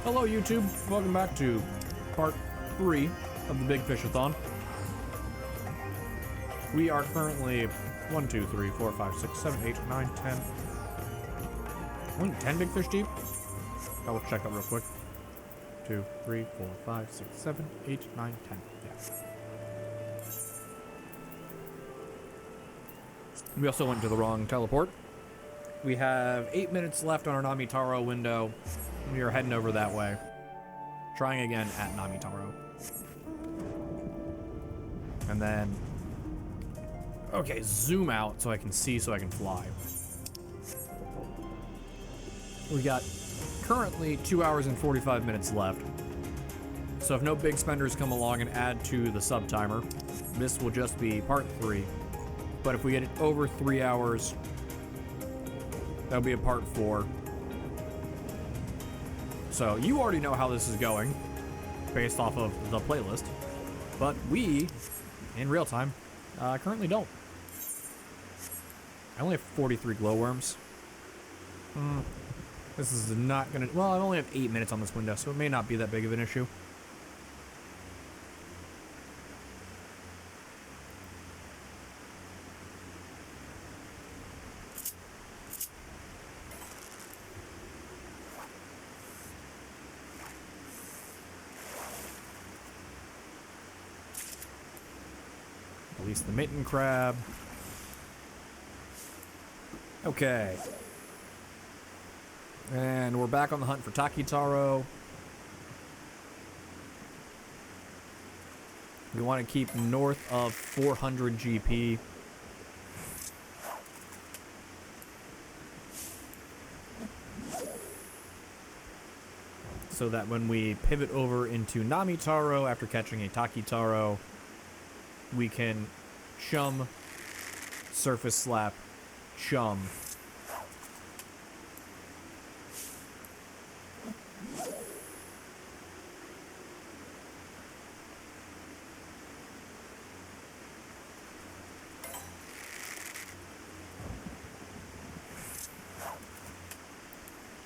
Hello YouTube, welcome back to part 3 of the Big-Fish-A-Thon. We are currently 1, 2, 3, 4, 5, 6, 7, 8, 9, 10. Only 10 big fish deep? I will check that real quick. 2, 3, 4, 5, 6, 7, 8, 9, 10. Yeah. We also went to the wrong teleport. We have 8 minutes left on our Namitaro window. We are heading over that way. Trying again at Namitaro. And then... Okay, zoom out so I can see so I can fly. We got currently 2 hours and 45 minutes left. So if no big spenders come along and add to the sub timer, this will just be part 3. But if we get it over 3 hours, that'll be a part 4. So you already know how this is going based off of the playlist, but we, in real time, currently don't. I only have 43 glowworms. This is not gonna, well, I only have 8 minutes on this window, so it may not be that big of an issue. Release the mitten crab. Okay. And we're back on the hunt for Takitaro. We want to keep north of 400 GP. So that when we pivot over into Namitaro after catching a Takitaro, we can chum, surface slap, chum.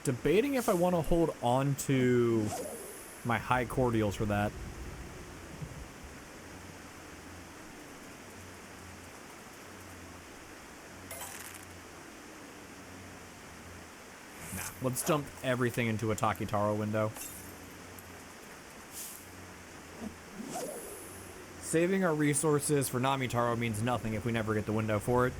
Debating if I want to hold on to my high cordials for that. Let's dump everything into a Takitaro window. Saving our resources for Namitaro means nothing if we never get the window for it.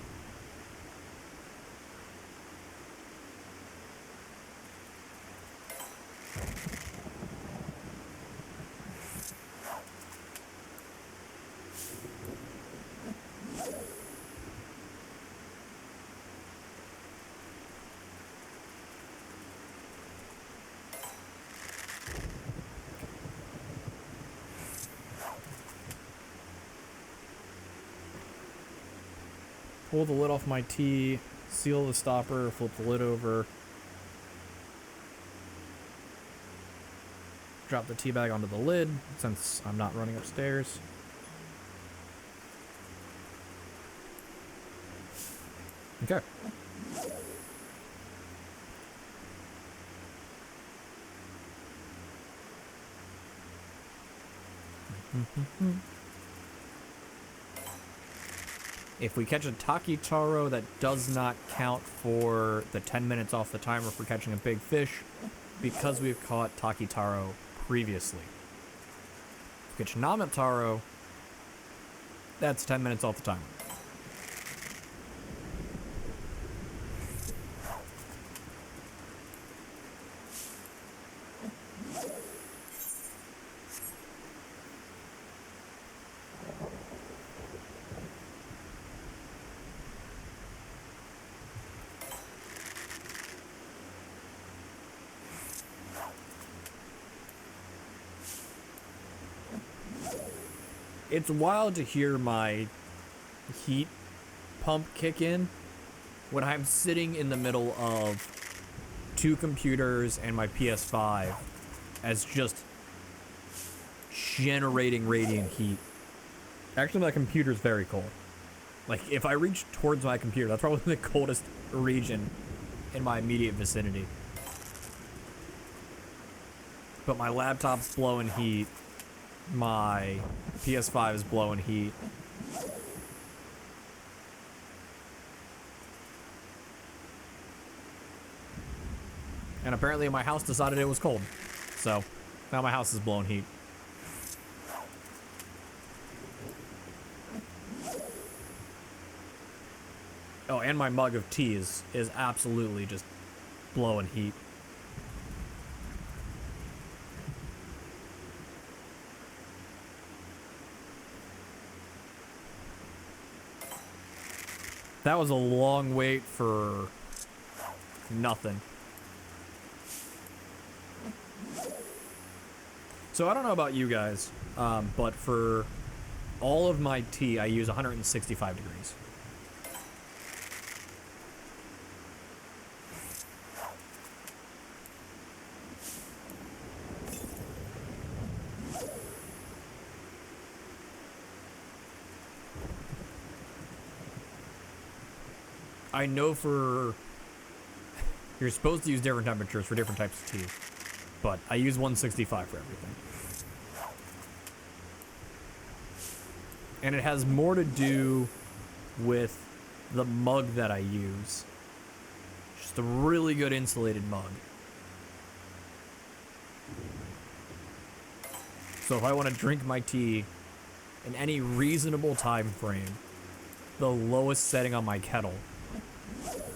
Pull the lid off my tea, seal the stopper, flip the lid over. Drop the tea bag onto the lid, since I'm not running upstairs. Okay. If we catch a Takitaro, that does not count for the 10 minutes off the timer for catching a big fish, because we've caught Takitaro previously. If we catch Namitaro, that's 10 minutes off the timer. It's wild to hear my heat pump kick in when I'm sitting in the middle of 2 computers and my PS5 as just generating radiant heat. Actually, my computer's very cold. Like, if I reach towards my computer, that's probably the coldest region in my immediate vicinity. but my laptop's blowing heat. My PS5 is blowing heat. And apparently my house decided it was cold. So now my house is blowing heat. Oh, and my mug of tea is absolutely just blowing heat. That was a long wait for nothing. So I don't know about you guys, but for all of my tea, I use 165 degrees. I know you're supposed to use different temperatures for different types of tea, but I use 165 for everything. And it has more to do with the mug that I use. Just a really good insulated mug. So if I want to drink my tea in any reasonable time frame, the lowest setting on my kettle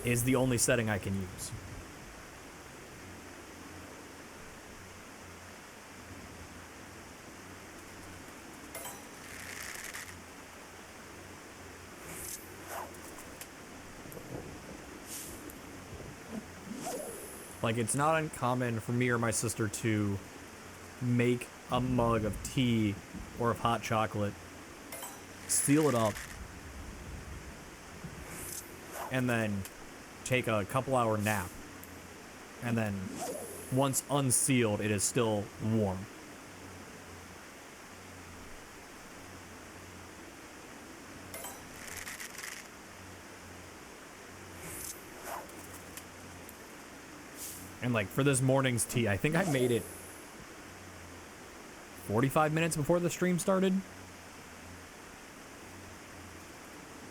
is the only setting I can use. Like, it's not uncommon for me or my sister to make a mug of tea or of hot chocolate, seal it up, and then take a couple-hour nap. And then, once unsealed, it is still warm. And like, for this morning's tea, I think I made it 45 minutes before the stream started.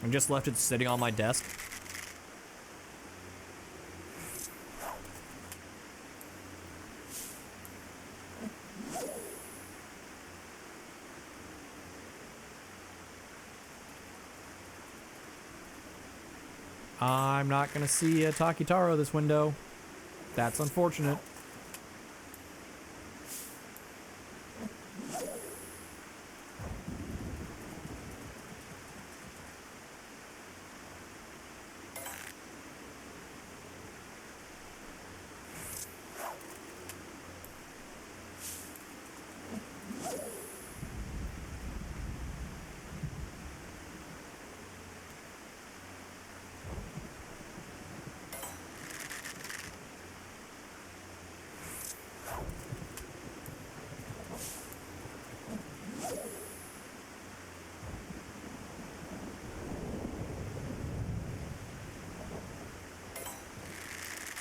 And just left it sitting on my desk. I'm not gonna see a Takitaro this window. That's unfortunate.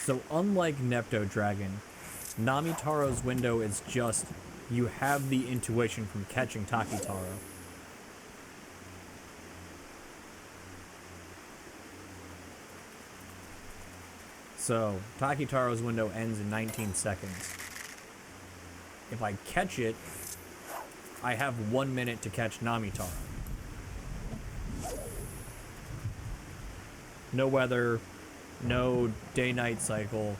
So unlike Nepto Dragon, Namitaro's window is just, you have the intuition from catching Takitaro. So, Takitaro's window ends in 19 seconds. If I catch it, I have 1 minute to catch Namitaro. No weather, no day-night cycle.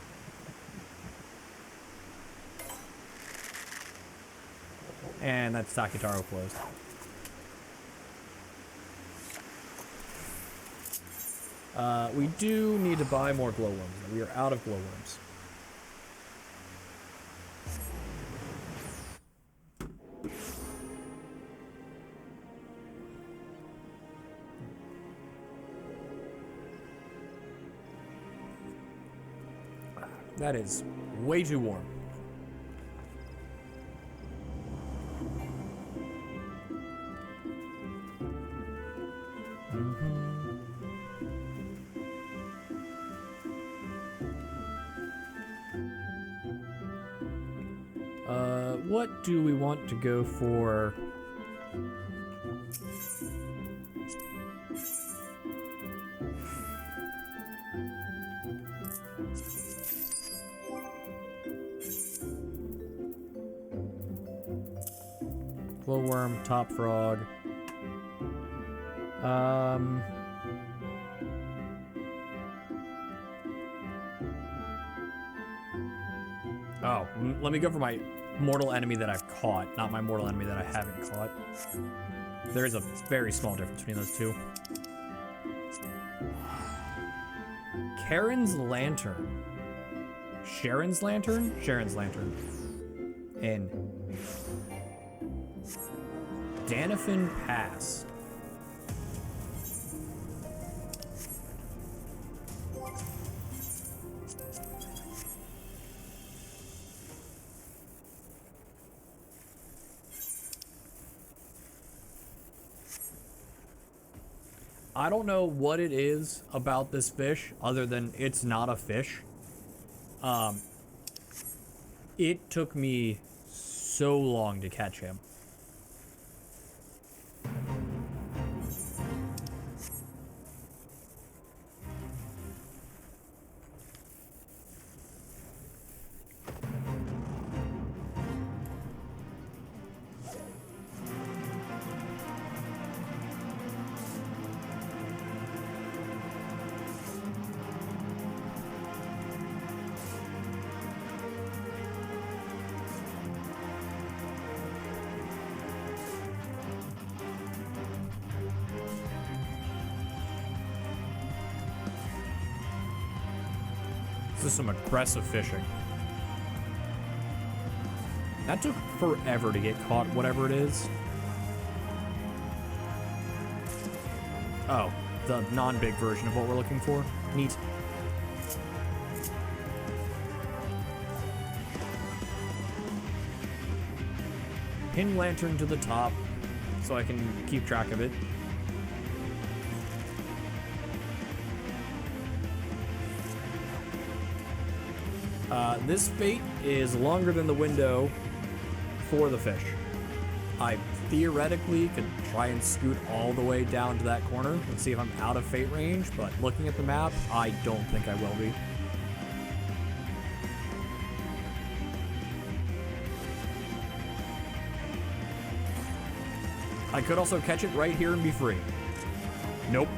And that's Takitaro closed. We do need to buy more glowworms. We are out of glowworms. That is way too warm. What do we want to go for? Glowworm, top frog. Oh, let me go for my mortal enemy that I've caught, not my mortal enemy that I haven't caught. There is a very small difference between those two. Karen's Lantern. Sharon's Lantern? Sharon's Lantern. And Danifin Pass. I don't know what it is about this fish other than it's not a fish. It took me so long to catch him. This is some aggressive fishing. That took forever to get caught, whatever it is. Oh, the non-big version of what we're looking for. Neat. Pin lantern to the top so I can keep track of it. This bait is longer than the window for the fish. I theoretically could try and scoot all the way down to that corner and see if I'm out of fate range, but looking at the map, I don't think I will be. I could also catch it right here and be free. Nope.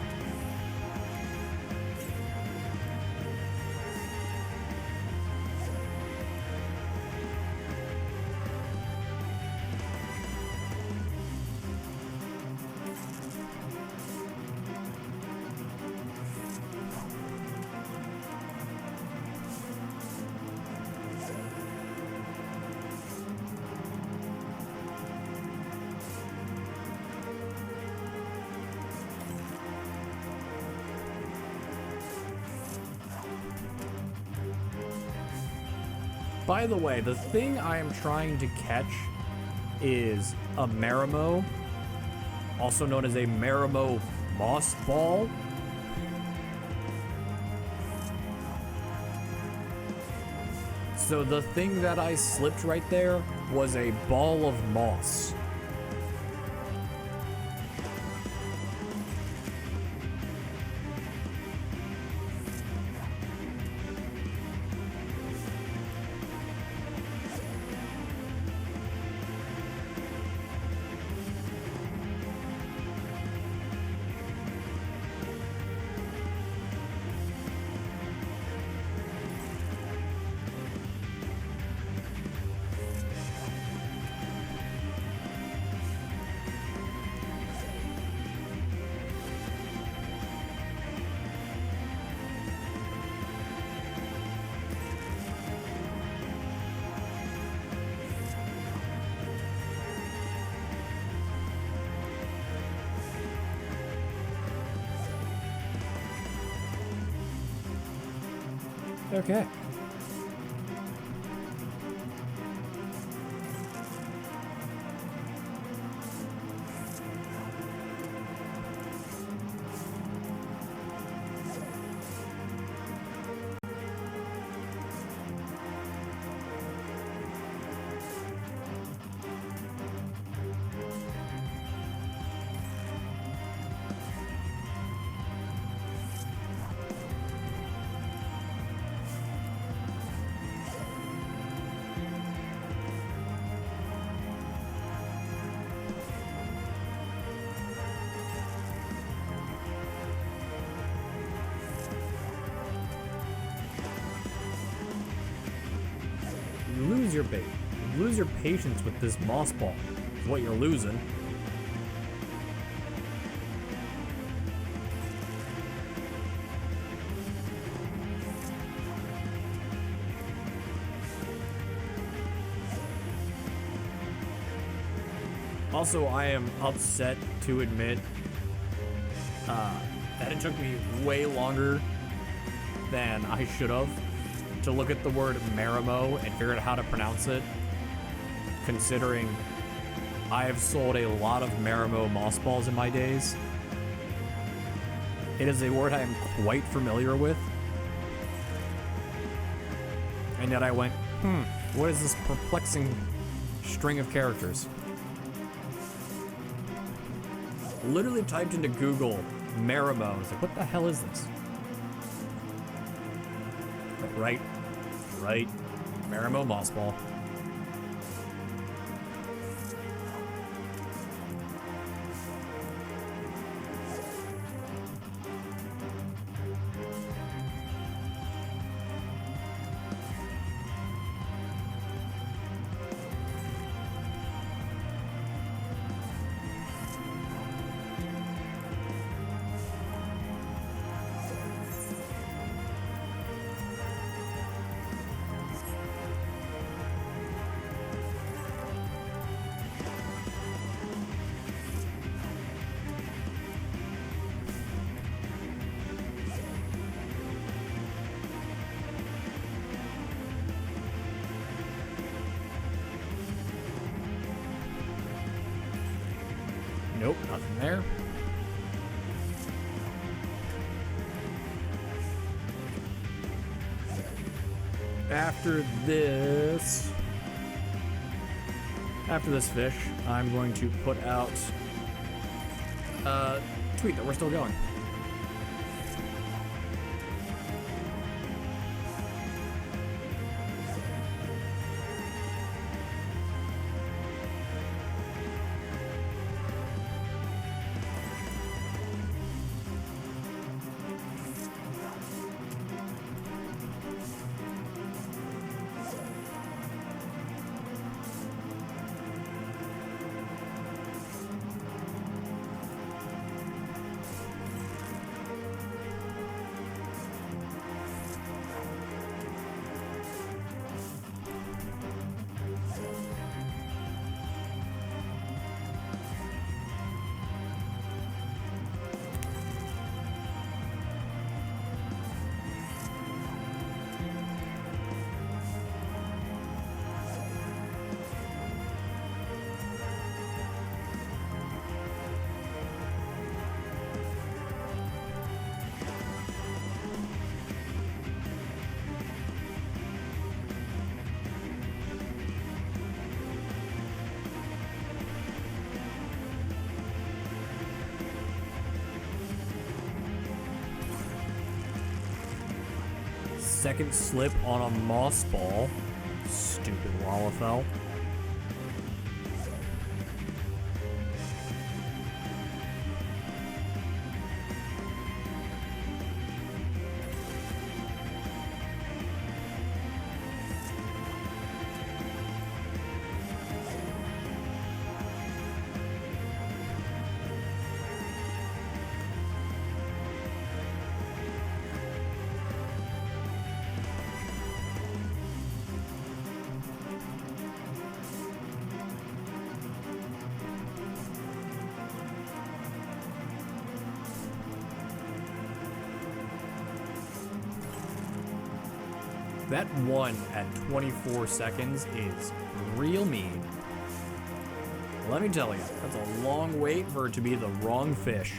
By the way, the thing I am trying to catch is a Marimo, also known as a Marimo moss ball. So the thing that I slipped right there was a ball of moss. Okay. lose your patience with this moss ball. Is what you're losing. Also, I am upset to admit that it took me way longer than I should have to look at the word Marimo and figure out how to pronounce it, considering I have sold a lot of Marimo moss balls in my days. It is a word I am quite familiar with. And yet I went, what is this perplexing string of characters? Literally typed into Google Marimo. I was like, what the hell is this? Right. Marimo moss ball. Nope, nothing there. After this fish, I'm going to put out a tweet that we're still going. Second slip on a moss ball. Stupid Lalafell. That one at 24 seconds is real mean. Let me tell you, that's a long wait for it to be the wrong fish.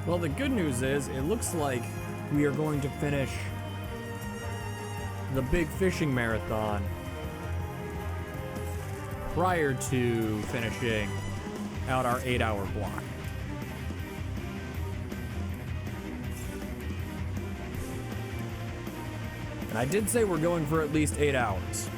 Well, the good news is, it looks like we are going to finish the big fishing marathon prior to finishing out our 8-hour block. And I did say we're going for at least 8 hours.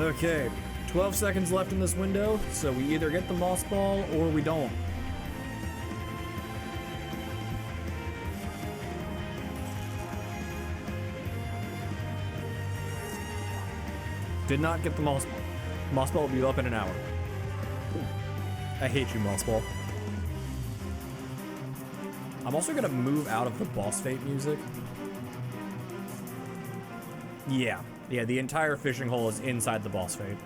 Okay, 12 seconds left in this window, so we either get the moss ball or we don't. Did not get the moss ball. Moss ball will be up in an hour. I hate you, moss ball. I'm also gonna move out of the boss fight music. Yeah, the entire fishing hole is inside the boss fight.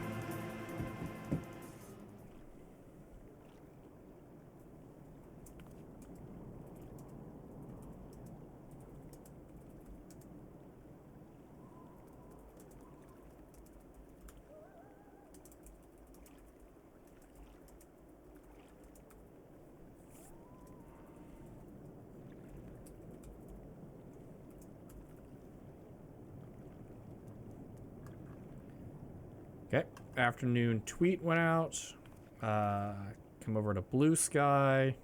Okay, afternoon tweet went out. Come over to Blue Sky.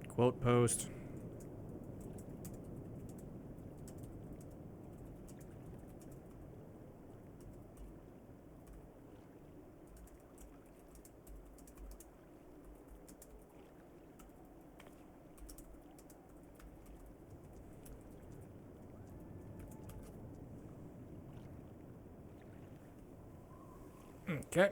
Quote post. Okay.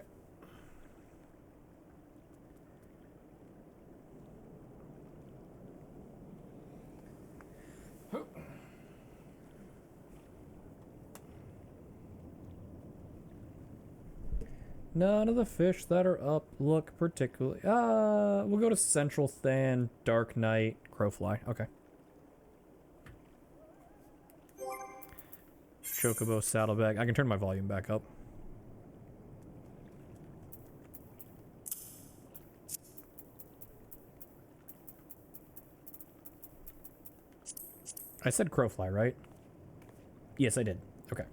None of the fish that are up look particularly... we'll go to Central Than, Dark Knight, Crowfly. Okay. Chocobo Saddlebag. I can turn my volume back up. I said Crowfly, right? Yes, I did. Okay.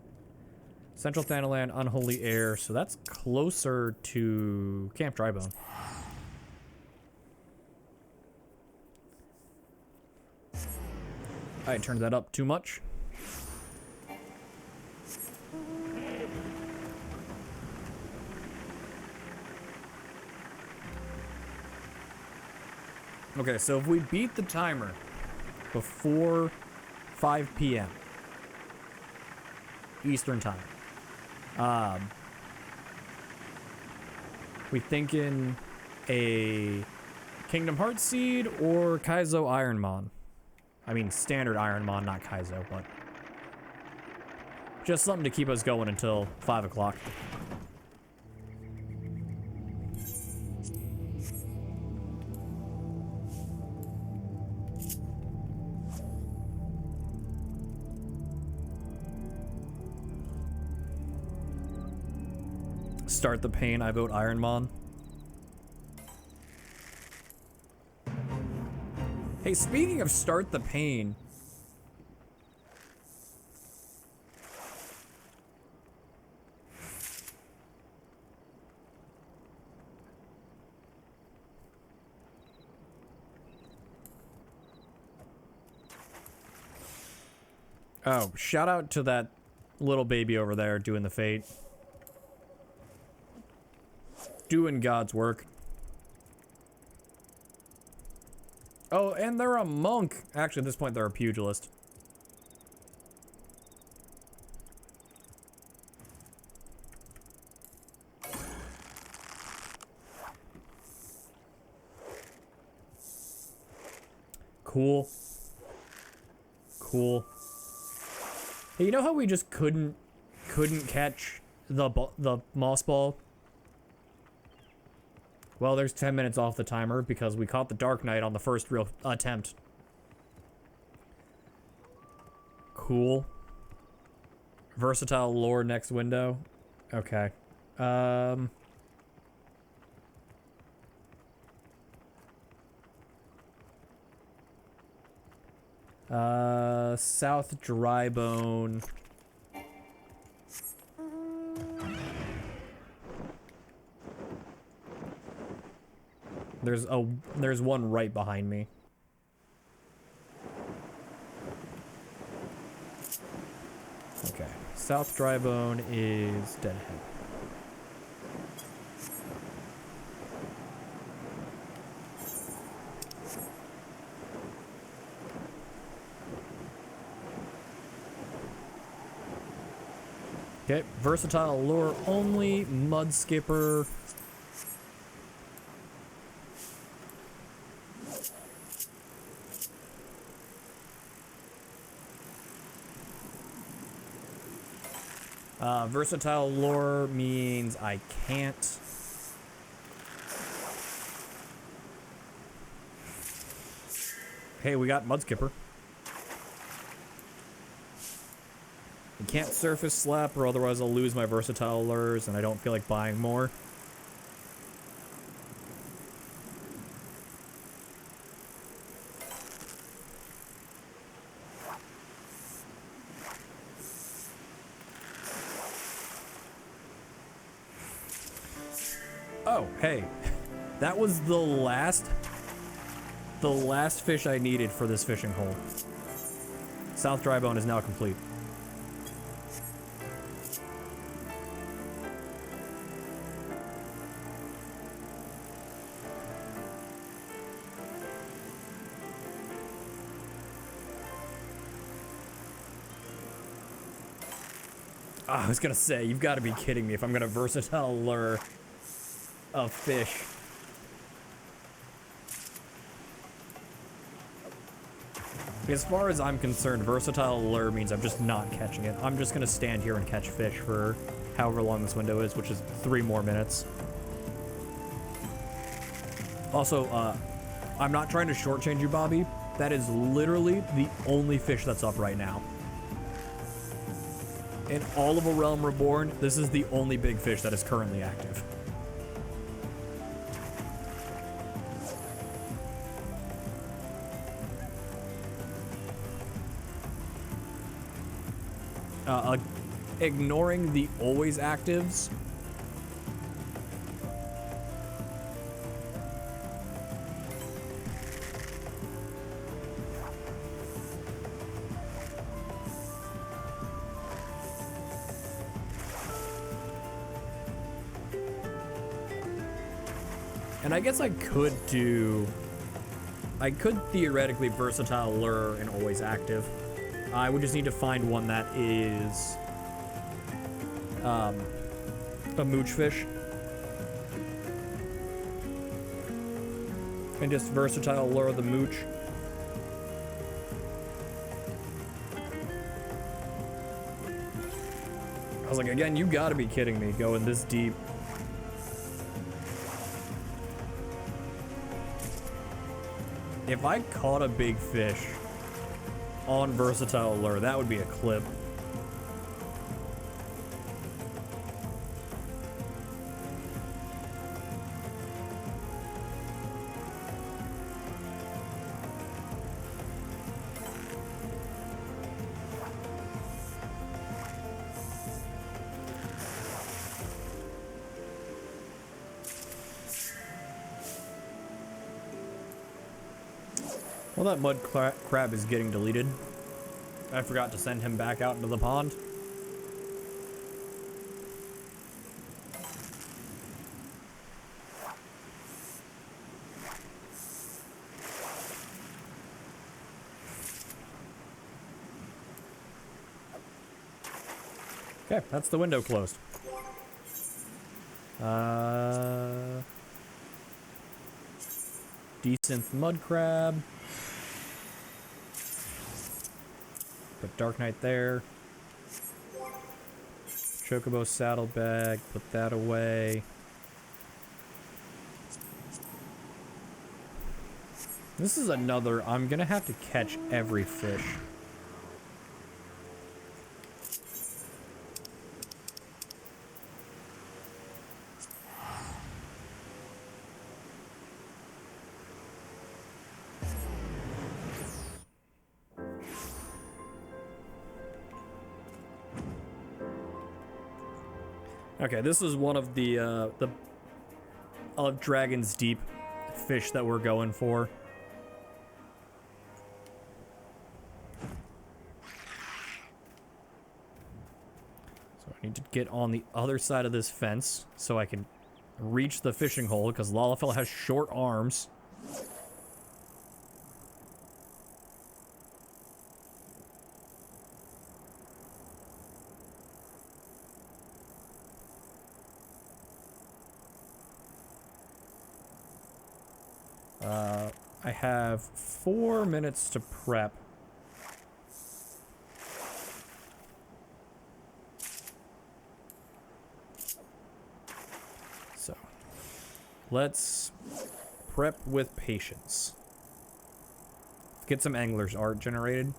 Central Thanaland, Unholy Air, so that's closer to Camp Drybone. I turned that up too much. Okay, so if we beat the timer before 5 p.m. Eastern time, we thinking a Kingdom Hearts seed or Kaizo Ironmon? I mean, standard Ironmon, not Kaizo, but just something to keep us going until 5 o'clock. Start the pain, I vote Ironmon. Hey, speaking of start the pain. Oh, shout out to that little baby over there doing the fate. Doing God's work. Oh, and they're a monk. Actually, at this point, they're a pugilist. Cool. Cool. Hey, you know how we just couldn't catch the moss ball? Well, there's 10 minutes off the timer because we caught the Dark Knight on the first real attempt. Cool. Versatile lore next window. Okay. South Drybone. There's one right behind me. South dry bone is deadhead. Okay, versatile lure only, mud skipper. Versatile lure means I can't. Hey, we got mud skipper. I can't surface slap or otherwise I'll lose my versatile lures and I don't feel like buying more. Oh, hey. That was the last fish I needed for this fishing hole. South dry bone is now complete. Oh, I was gonna say, you've got to be kidding me if I'm gonna versatile lure a fish. As far as I'm concerned, versatile lure means I'm just not catching it. I'm just gonna stand here and catch fish for however long this window is, which is 3 more minutes. Also, I'm not trying to shortchange you, Bobby. That is literally the only fish that's up right now. In all of A Realm Reborn, this is the only big fish that is currently active. Ignoring the always actives. And I guess I could theoretically versatile lure and always active. I would just need to find one that is a mooch fish. And just versatile lure the mooch. I was like, again, you gotta be kidding me going this deep. If I caught a big fish on versatile lure, that would be a clip. Well, that mud crab is getting deleted. I forgot to send him back out into the pond. Okay, that's the window closed. Decent mud crab. Put Dark Knight there. Chocobo saddlebag, put that away. This is another, I'm gonna have to catch every fish. Okay, this is one of the Dragon's Deep fish that we're going for. to get on the other side of this fence so I can reach the fishing hole, because Lalafell has short arms. I have 4 minutes to prep. So, let's prep with patience. Get some angler's art generated.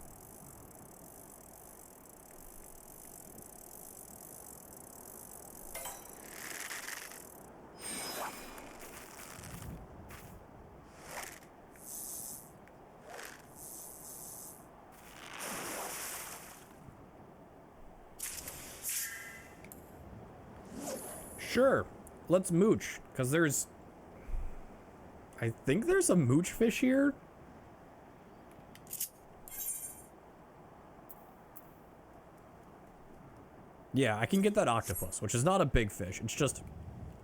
Sure, let's mooch, because there's... I think there's a mooch fish here? Yeah, I can get that octopus, which is not a big fish. It's just,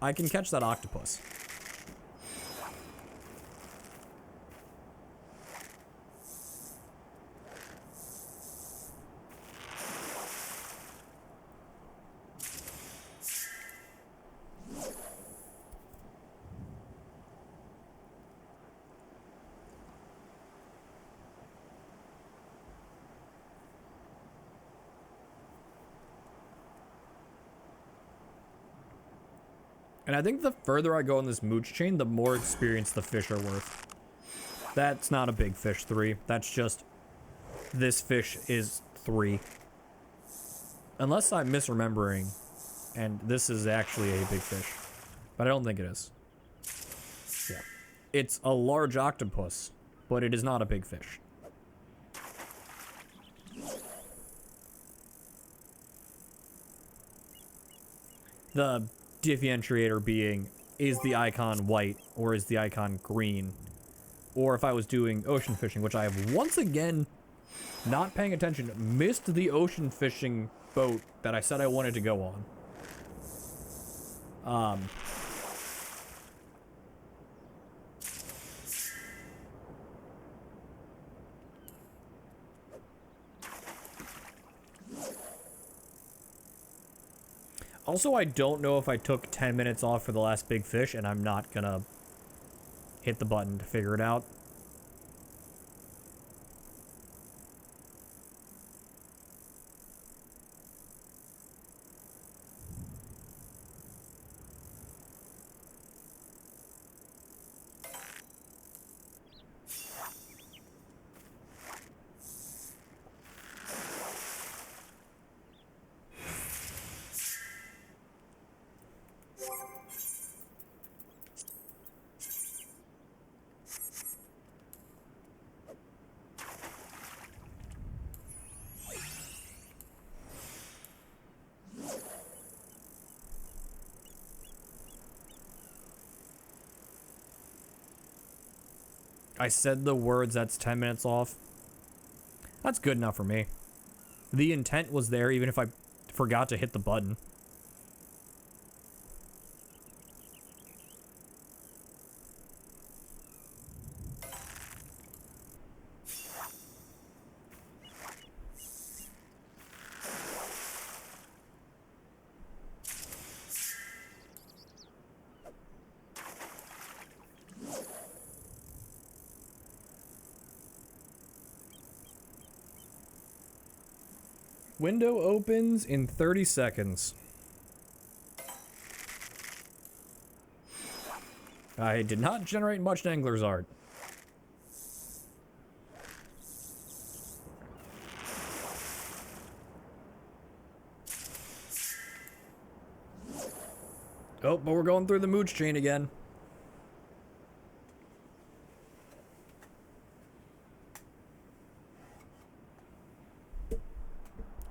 I can catch that octopus. And I think the further I go in this mooch chain, the more experience the fish are worth. That's not a big fish 3. That's just, this fish is 3. Unless I'm misremembering, and this is actually a big fish. But I don't think it is. Yeah. It's a large octopus, but it is not a big fish. The differentiator being, is the icon white or is the icon green? Or if I was doing ocean fishing, which I have once again, not paying attention, missed the ocean fishing boat that I said I wanted to go on. Also, I don't know if I took 10 minutes off for the last big fish, and I'm not gonna hit the button to figure it out. I said the words, that's 10 minutes off. That's good enough for me. The intent was there even if I forgot to hit the button. Window opens in 30 seconds. I did not generate much angler's art. Oh, but we're going through the mooch chain again.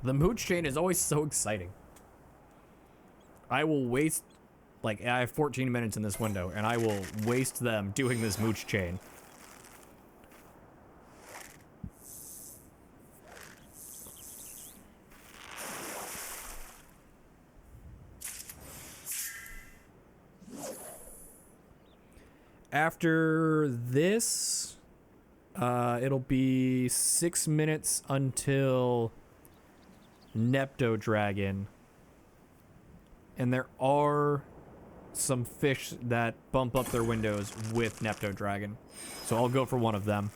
The mooch chain is always so exciting. I will waste, like, I have 14 minutes in this window, and I will waste them doing this mooch chain. After this, it'll be 6 minutes until Nepto Dragon. And there are some fish that bump up their windows with Nepto Dragon. So I'll go for one of them.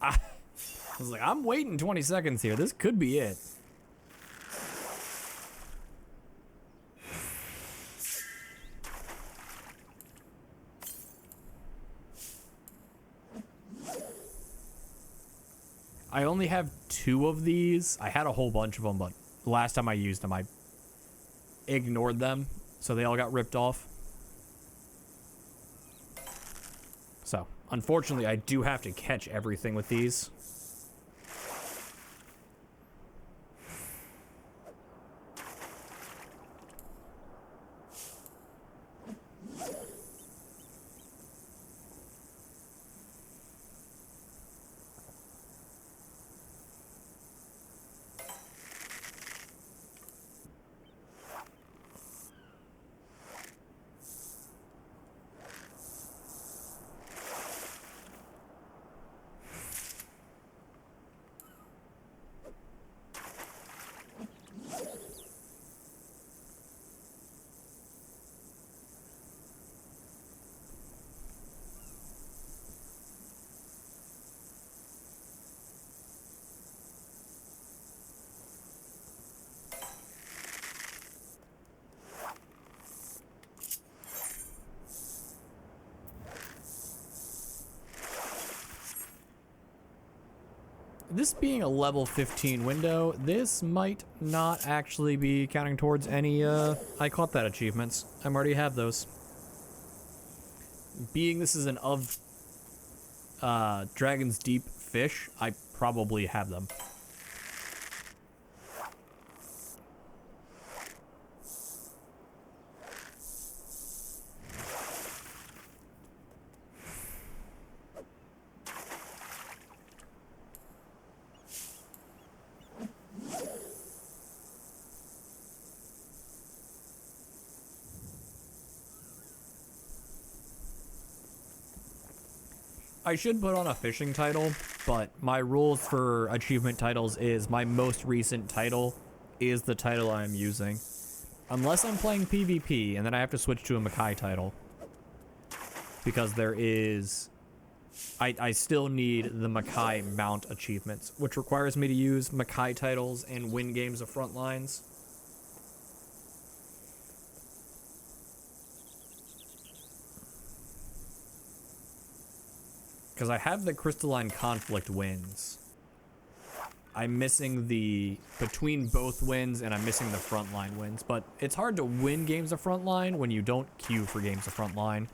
I was like, I'm waiting 20 seconds here. This could be it. I only have 2 of these. I had a whole bunch of them, but last time I used them, I ignored them, so they all got ripped off. So, unfortunately, I do have to catch everything with these. This being a level 15 window, this might not actually be counting towards any, I caught that achievements. I already have those. Being this is an of, Dragon's Deep fish, I probably have them. I should put on a fishing title, but my rules for achievement titles is my most recent title is the title I'm using. Unless I'm playing PvP, and then I have to switch to a Mackay title. Because there is... I still need the Mackay mount achievements, which requires me to use Mackay titles and win games of Frontlines. Because I have the Crystalline Conflict wins. I'm missing the between both wins, and I'm missing the Frontline wins. But it's hard to win games of Frontline when you don't queue for games of Frontline.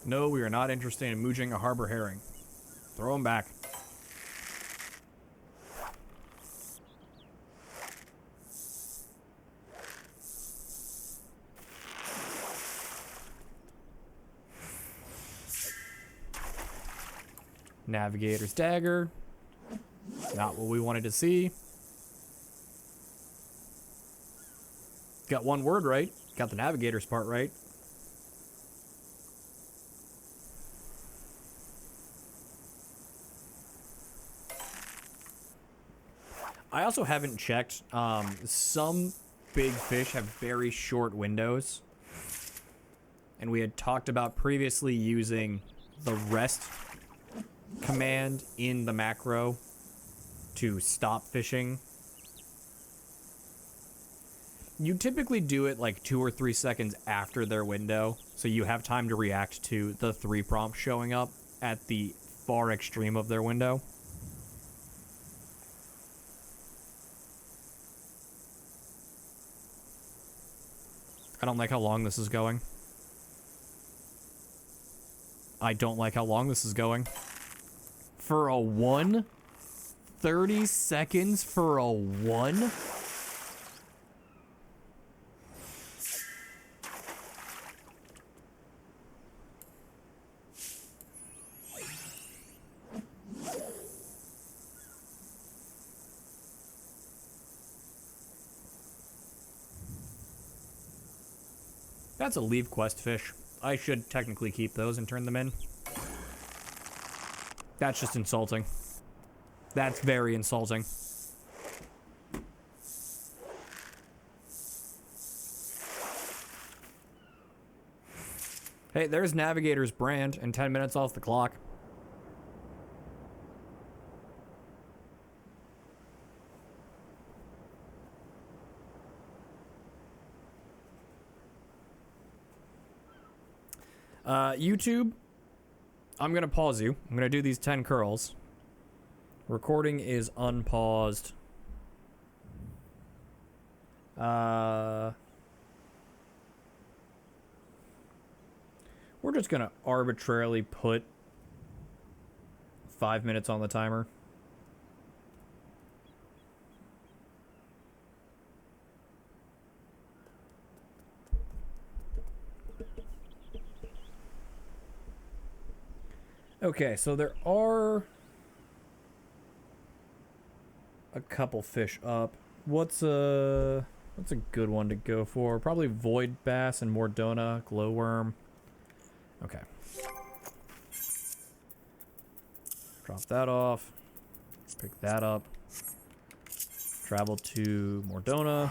No, we are not interested in moojing a harbor herring. Throw him back. Navigator's dagger. Not what we wanted to see. Got one word right. Got the navigator's part right. I also haven't checked. Some big fish have very short windows. And we had talked about previously using the rest command in the macro to stop fishing. You typically do it like 2 or 3 seconds after their window, so you have time to react to the 3 prompts showing up at the far extreme of their window. I don't like how long this is going. I don't like how long this is going. For a 1? 30 seconds for a 1? That's a leave quest fish. I should technically keep those and turn them in. That's just insulting. That's very insulting. Hey, there's Navigator's brand and 10 minutes off the clock. YouTube, I'm going to pause you. I'm going to do these 10 curls. Recording is unpaused. We're just going to arbitrarily put 5 minutes on the timer. Okay, so there are a couple fish up. What's a good one to go for? Probably void bass and Mordona, glowworm. Okay. Drop that off. Pick that up. Travel to Mordona.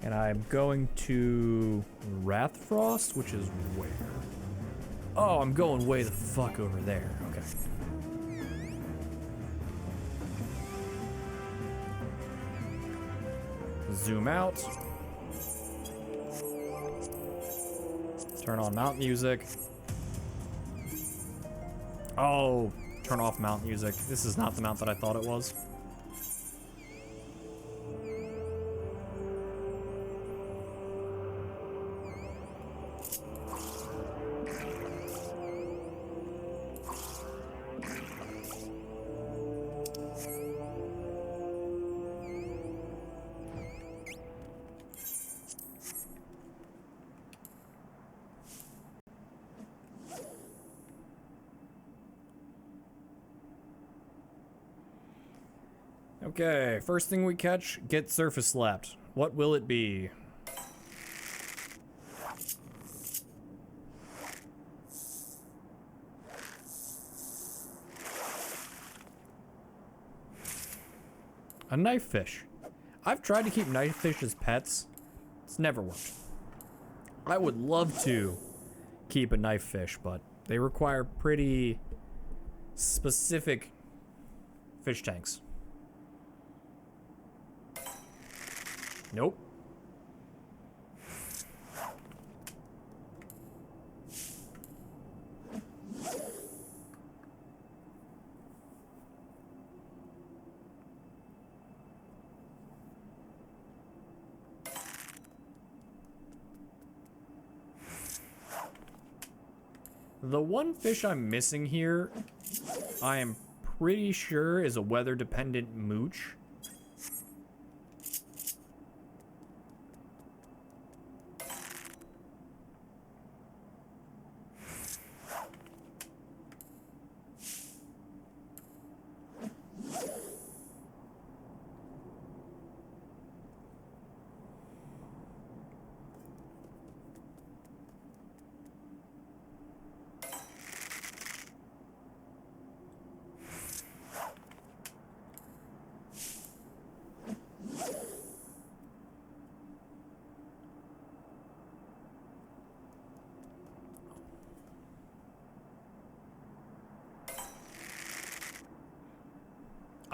And I'm going to Wrathfrost, which is where? Oh, I'm going way the fuck over there. Okay. Zoom out. Turn on mount music. Oh, turn off mount music. This is not the mount that I thought it was. Okay, first thing we catch, get surface slapped. What will it be? A knife fish. I've tried to keep knife fish as pets. It's never worked. I would love to keep a knife fish, but they require pretty specific fish tanks. Nope. The one fish I'm missing here, I am pretty sure is a weather-dependent mooch.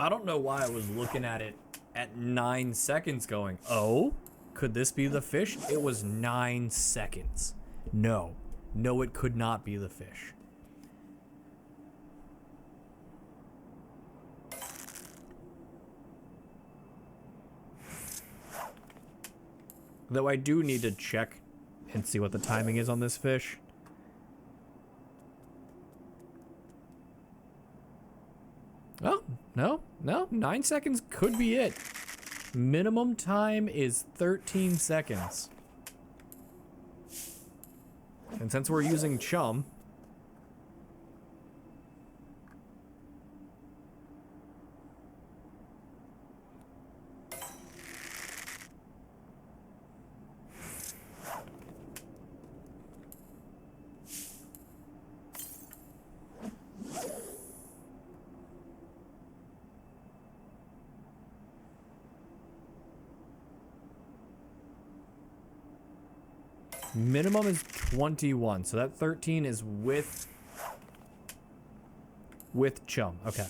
I don't know why I was looking at it at 9 seconds going, oh, could this be the fish? It was 9 seconds. No. No, it could not be the fish. Though I do need to check and see what the timing is on this fish. Oh, no, 9 seconds could be it. Minimum time is 13 seconds. And since we're using chum, minimum is 21, so that 13 is with chum. Okay.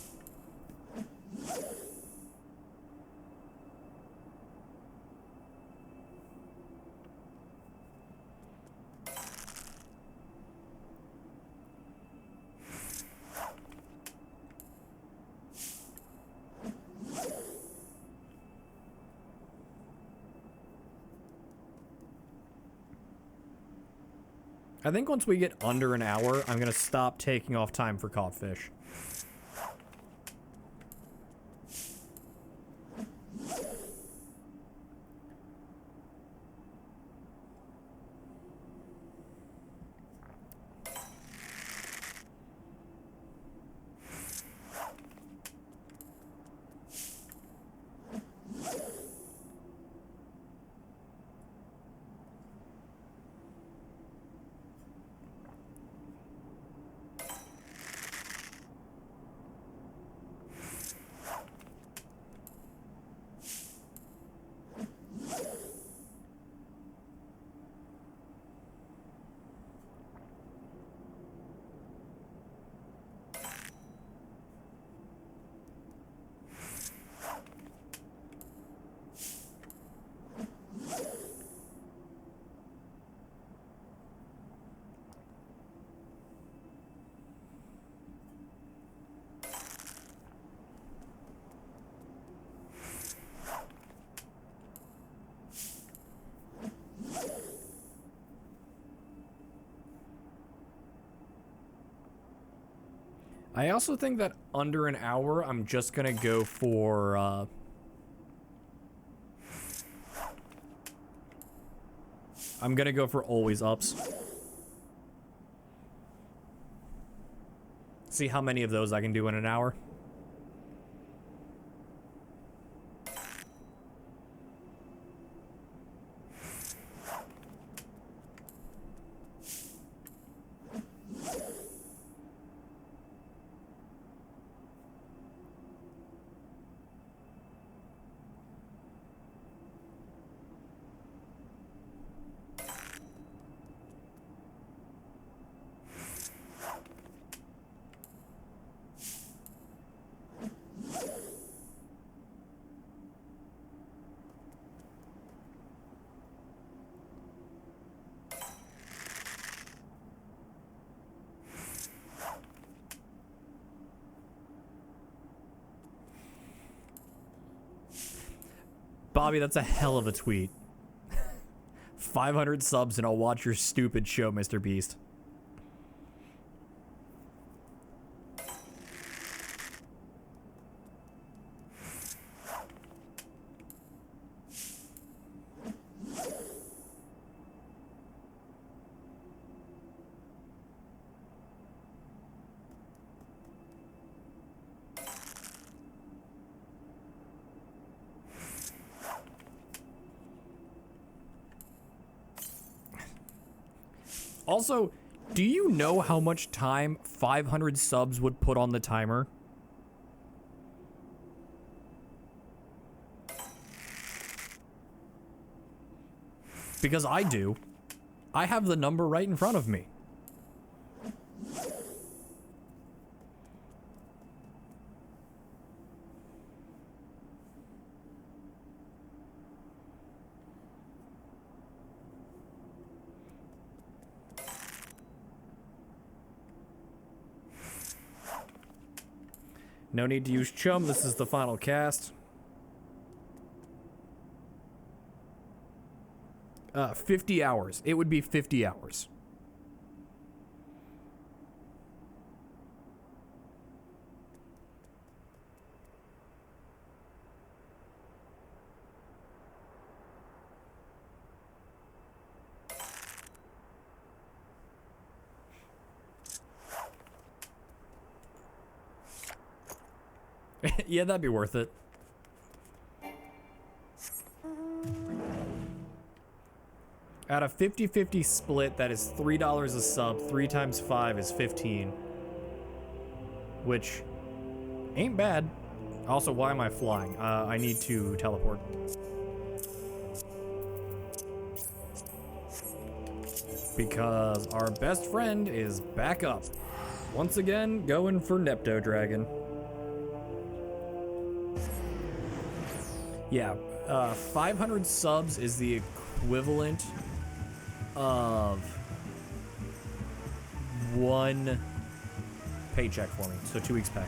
I think once we get under an hour, I'm gonna stop taking off time for caught fish. I also think that under an hour, I'm just gonna go for, I'm gonna go for always ups. See how many of those I can do in an hour. Bobby, that's a hell of a tweet. 500 subs and I'll watch your stupid show, Mr. Beast. Also, do you know how much time 500 subs would put on the timer? Because I do. I have the number right in front of me. No need to use chum. This is the final cast. 50 hours. It would be 50 hours. Yeah, that'd be worth it. At a 50-50 split, that is $3 a sub. 3 times 5 is 15. Which ain't bad. Also, why am I flying? I need to teleport. Because our best friend is back up. Once again, going for Nepto Dragon. Yeah, 500 subs is the equivalent of 1 paycheck for me, so 2 weeks pay.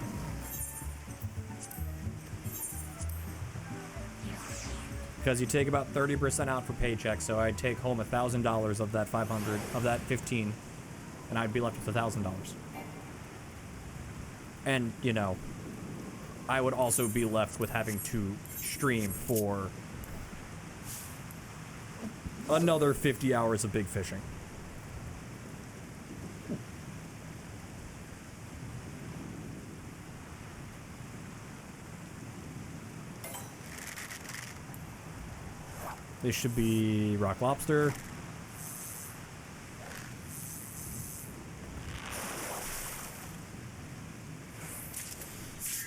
Because you take about 30% out for paycheck, so I'd take home $1,000 of that 500, of that 15, and I'd be left with $1,000. And, you know, I would also be left with having to stream for another 50 hours of big fishing. This should be rock lobster.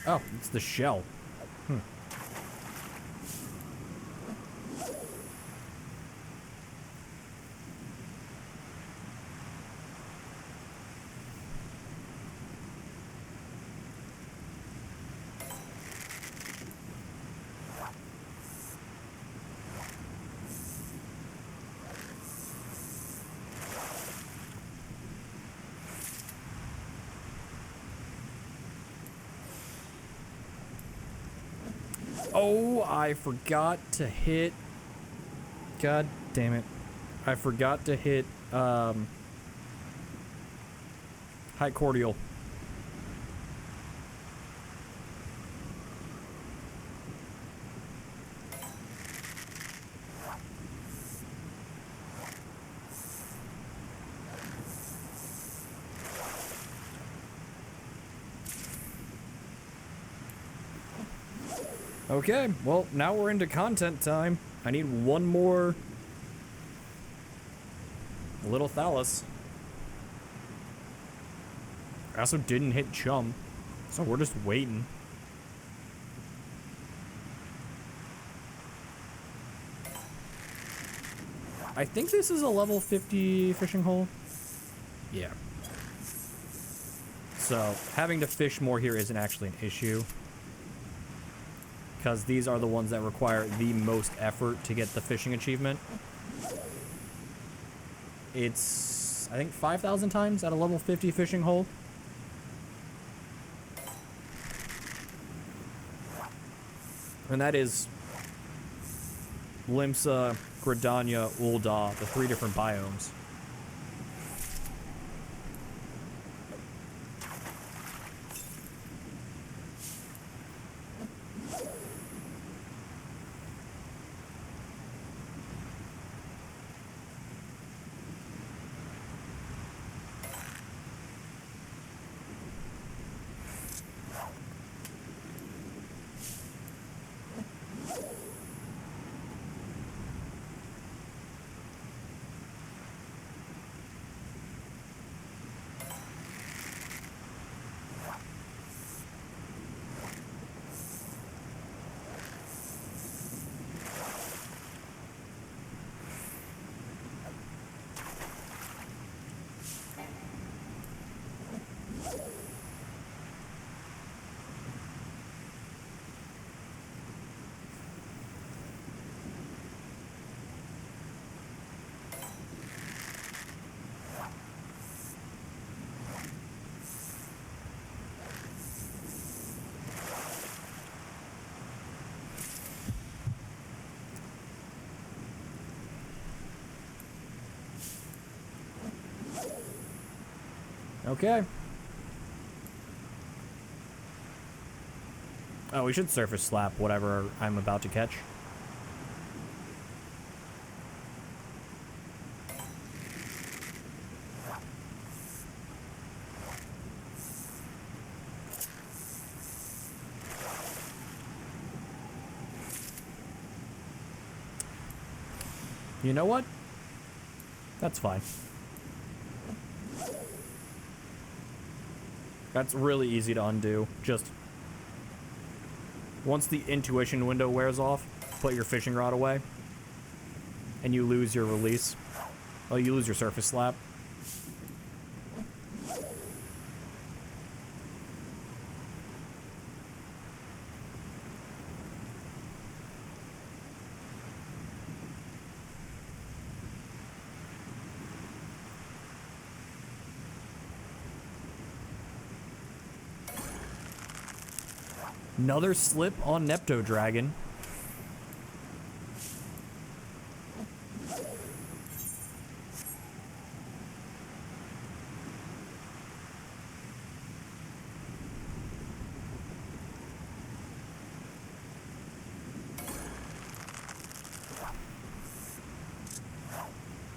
Oh, it's the shell. Oh, I forgot to hit. God damn it. I forgot to hit high cordial. Okay, well, now we're into content time. I need one more little thallus. I also didn't hit chum, so we're just waiting. I think this is a level 50 fishing hole. Yeah. So, having to fish more here isn't actually an issue, because these are the ones that require the most effort to get the fishing achievement. It's, I think, 5,000 times at a level 50 fishing hole. And that is Limsa, Gridania, Ul'dah, the 3 different biomes. Okay. Oh, we should surface slap whatever I'm about to catch. You know what? That's fine. That's really easy to undo. Just once the intuition window wears off, put your fishing rod away, and you lose your release. Well, you lose your surface slap. Another slip on Nepto Dragon.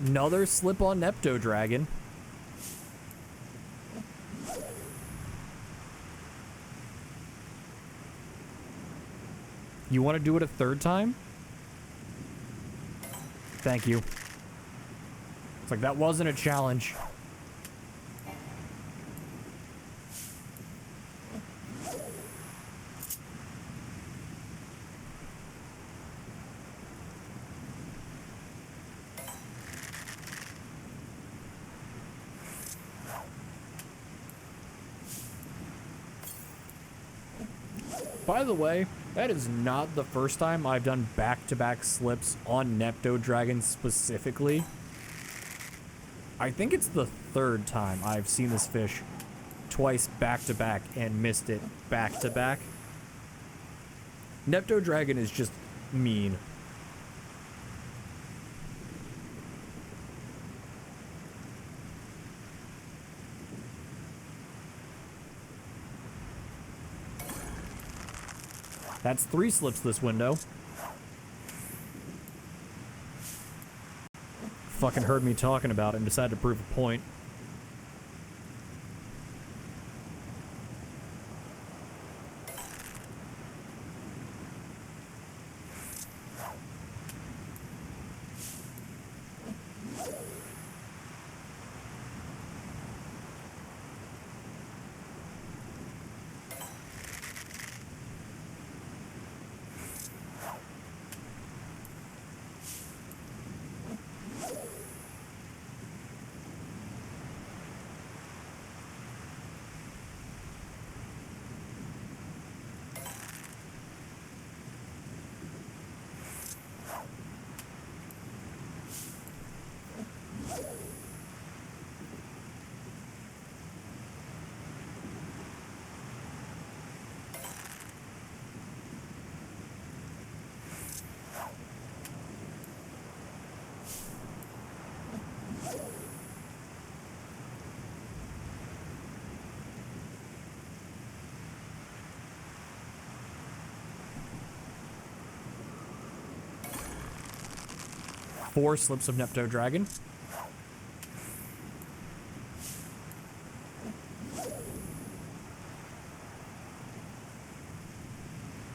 Another slip on Nepto Dragon. You want to do it a third time? Thank you. It's like, that wasn't a challenge. By the way, that is not the first time I've done back-to-back slips on Nepto Dragon specifically. I think it's the third time I've seen this fish twice back-to-back and missed it back-to-back. Nepto Dragon is just mean. That's 3 slips this window. Fucking heard me talking about it and decided to prove a point. Four slips of Nepto Dragon.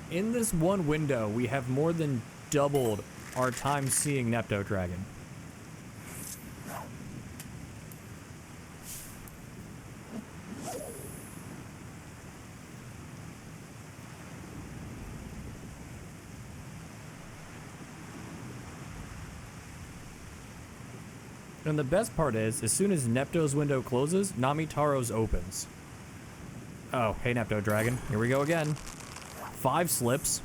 In this one window, we have more than doubled our time seeing Nepto Dragon. And the best part is, as soon as Nepto's window closes, Namitaro's opens. Oh, hey Nepto Dragon, here we go again. 5 slips.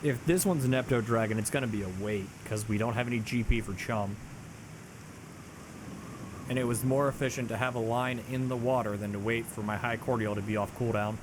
If this one's an Epto Dragon, it's gonna be a wait, because we don't have any GP for Chum. And it was more efficient to have a line in the water than to wait for my high cordial to be off cooldown.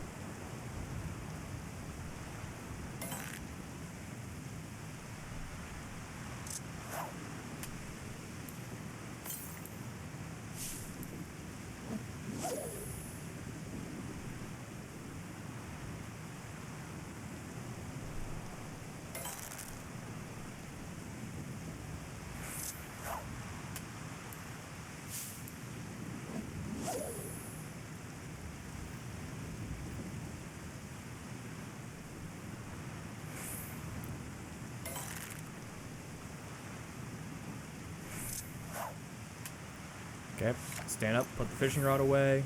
Okay, stand up, put the fishing rod away,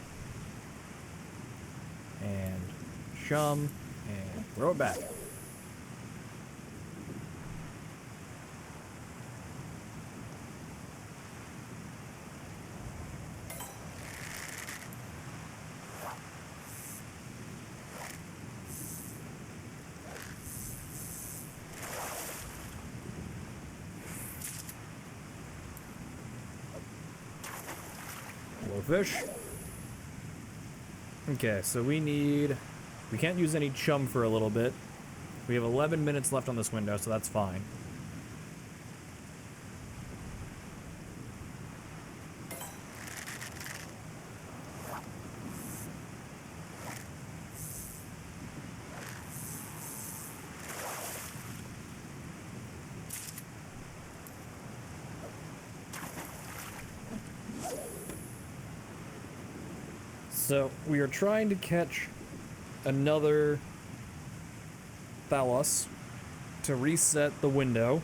and Chum, and throw it back. Fish. Okay, so we can't use any Chum for a little bit. We have 11 minutes left on this window, so that's fine. So, we are trying to catch another Thalos to reset the window.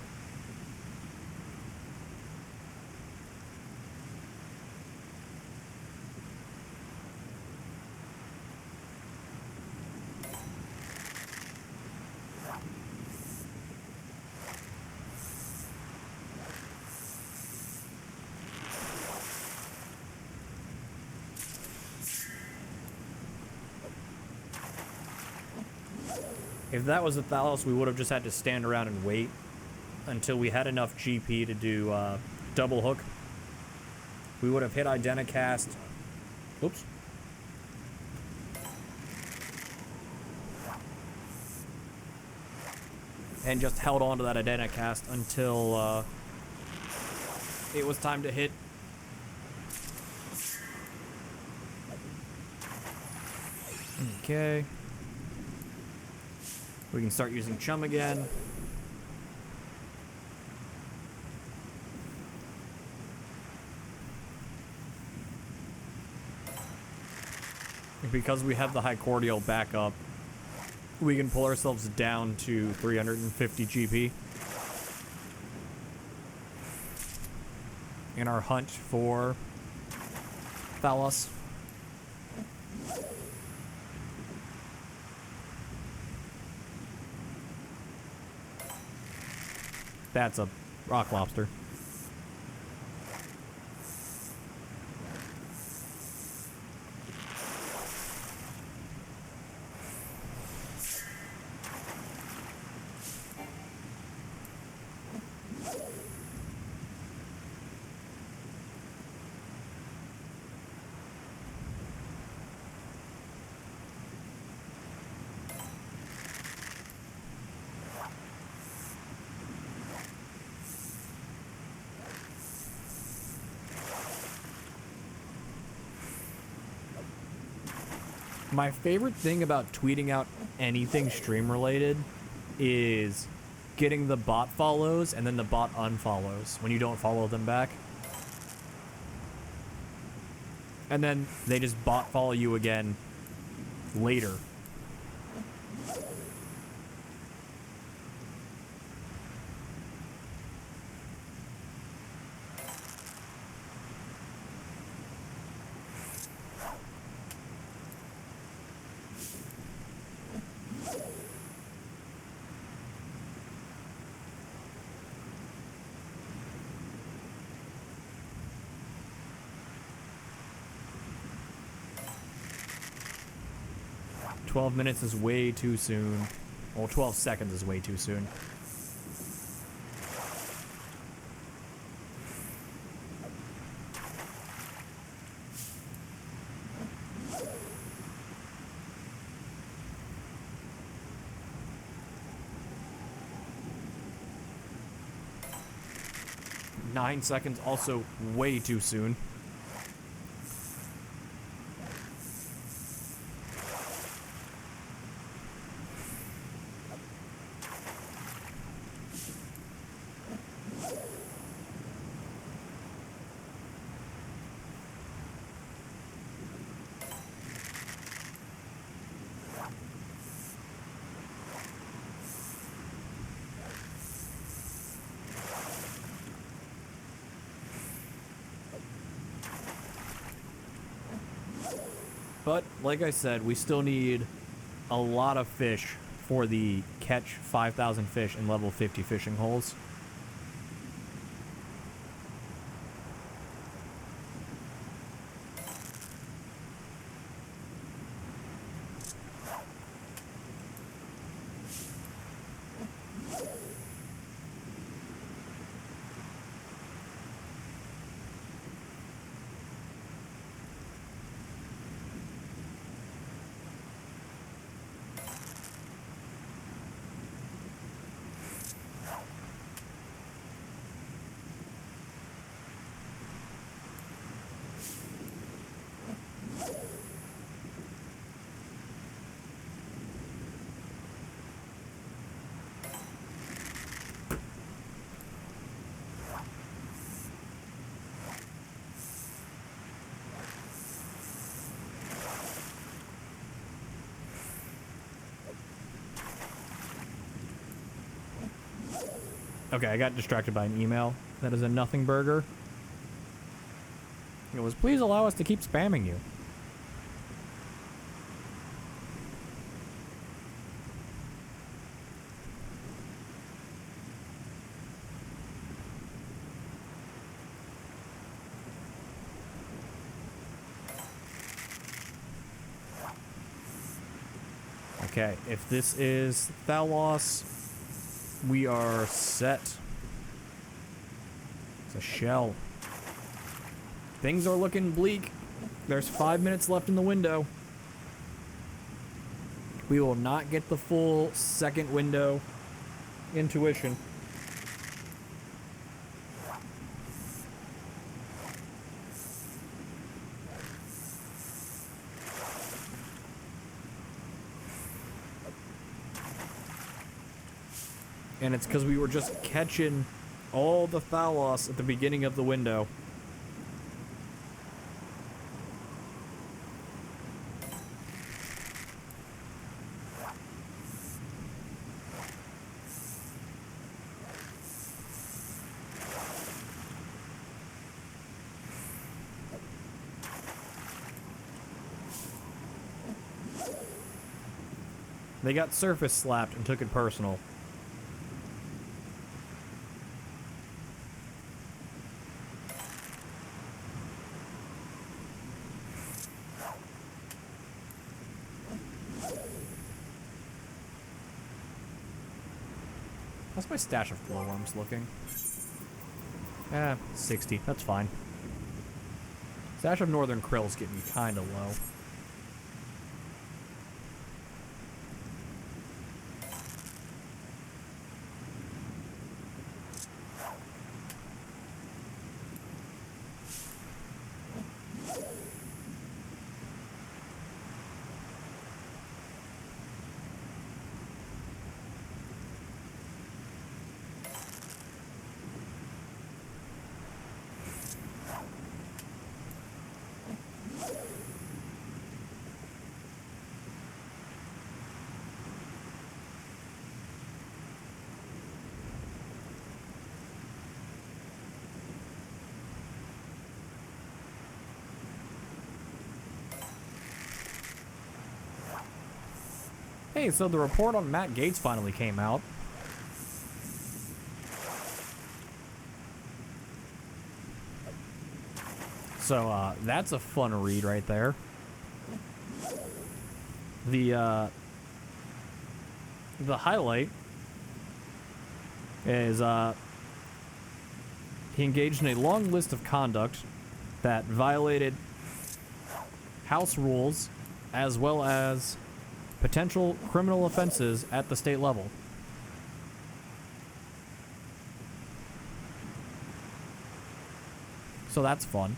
If that was a Thalos, we would have just had to stand around and wait until we had enough GP to do double hook. We would have hit Identicast. Oops. And just held on to that Identicast until it was time to hit. Okay. We can start using Chum again. Because we have the high cordial back up, we can pull ourselves down to 350 GP in our hunt for Thalos. That's a rock lobster. My favorite thing about tweeting out anything stream related is getting the bot follows and then the bot unfollows when you don't follow them back. And then they just bot follow you again later. "12 minutes is way too soon." Well, 12 seconds is way too soon. Nine seconds, also way too soon. But, like I said, we still need a lot of fish for the catch 5,000 fish in level 50 fishing holes. Okay, I got distracted by an email. That is a nothing burger. It was, please allow us to keep spamming you. Okay, if this is Thalos, we are set. It's a shell. Things are looking bleak. There's 5 minutes left in the window. We will not get the full second window intuition. And it's because we were just catching all the Thalos at the beginning of the window. They got surface slapped and took it personal. How's my stash of glowworms looking? 60. That's fine. Stash of northern krill's getting kind of low. Hey, so the report on Matt Gates finally came out. So, that's a fun read right there. The the highlight is he engaged in a long list of conduct that violated house rules as well as potential criminal offenses at the state level. So that's fun.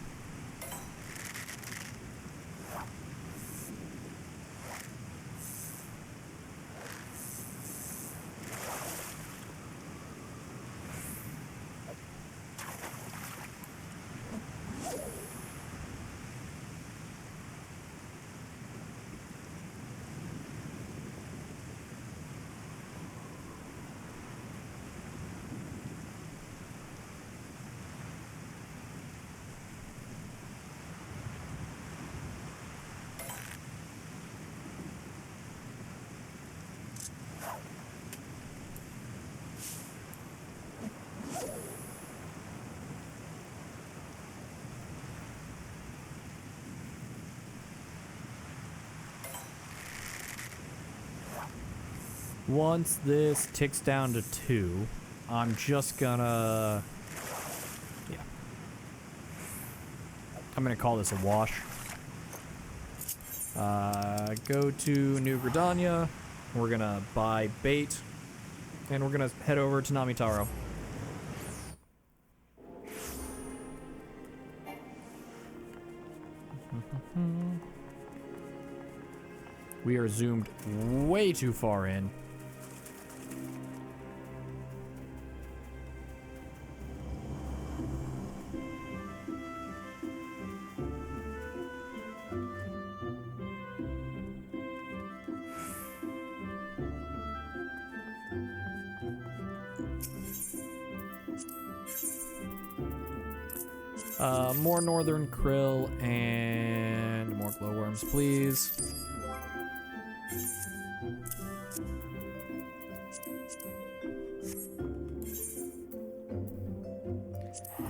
Once this ticks down to 2, I'm just gonna... yeah. I'm gonna call this a wash. Go to New Gridania. We're gonna buy bait. And we're gonna head over to Namitaro. We are zoomed way too far in. More northern krill and more glowworms, please.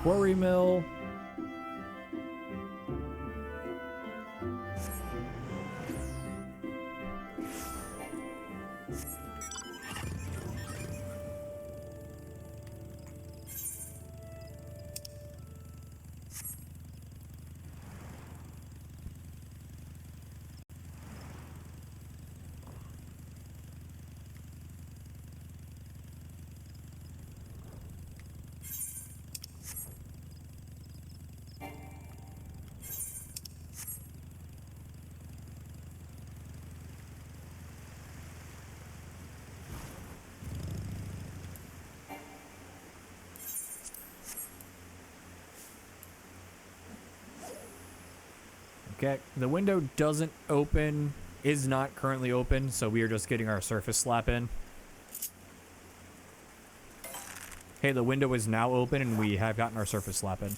Quarry mill. Okay, the window doesn't open, is not currently open, so we are just getting our surface slap in. Hey, the window is now open and we have gotten our surface slap in.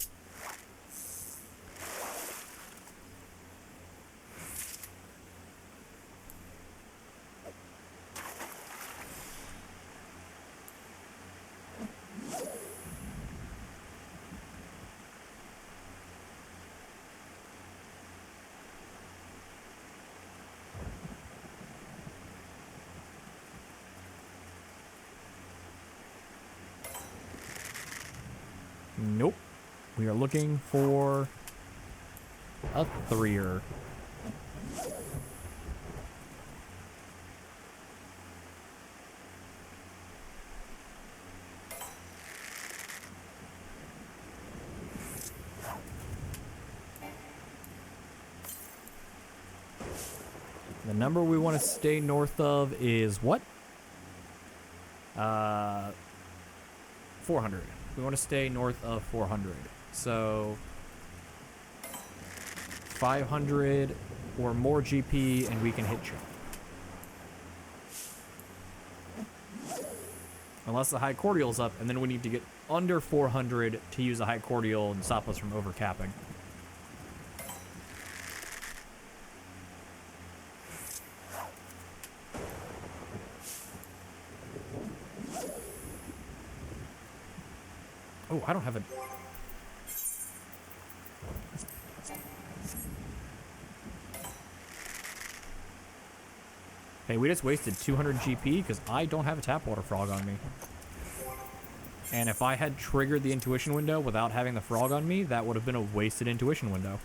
Nope. We are looking for a 3-er. The number we want to stay north of is what? 400. We want to stay north of 400. So 500 or more GP and we can hit jump. Unless the high cordial's up, and then we need to get under 400 to use a high cordial and stop us from overcapping. Oh, I don't have a... Hey, we just wasted 200 GP because I don't have a tap water frog on me. And if I had triggered the intuition window without having the frog on me, that would have been a wasted intuition window.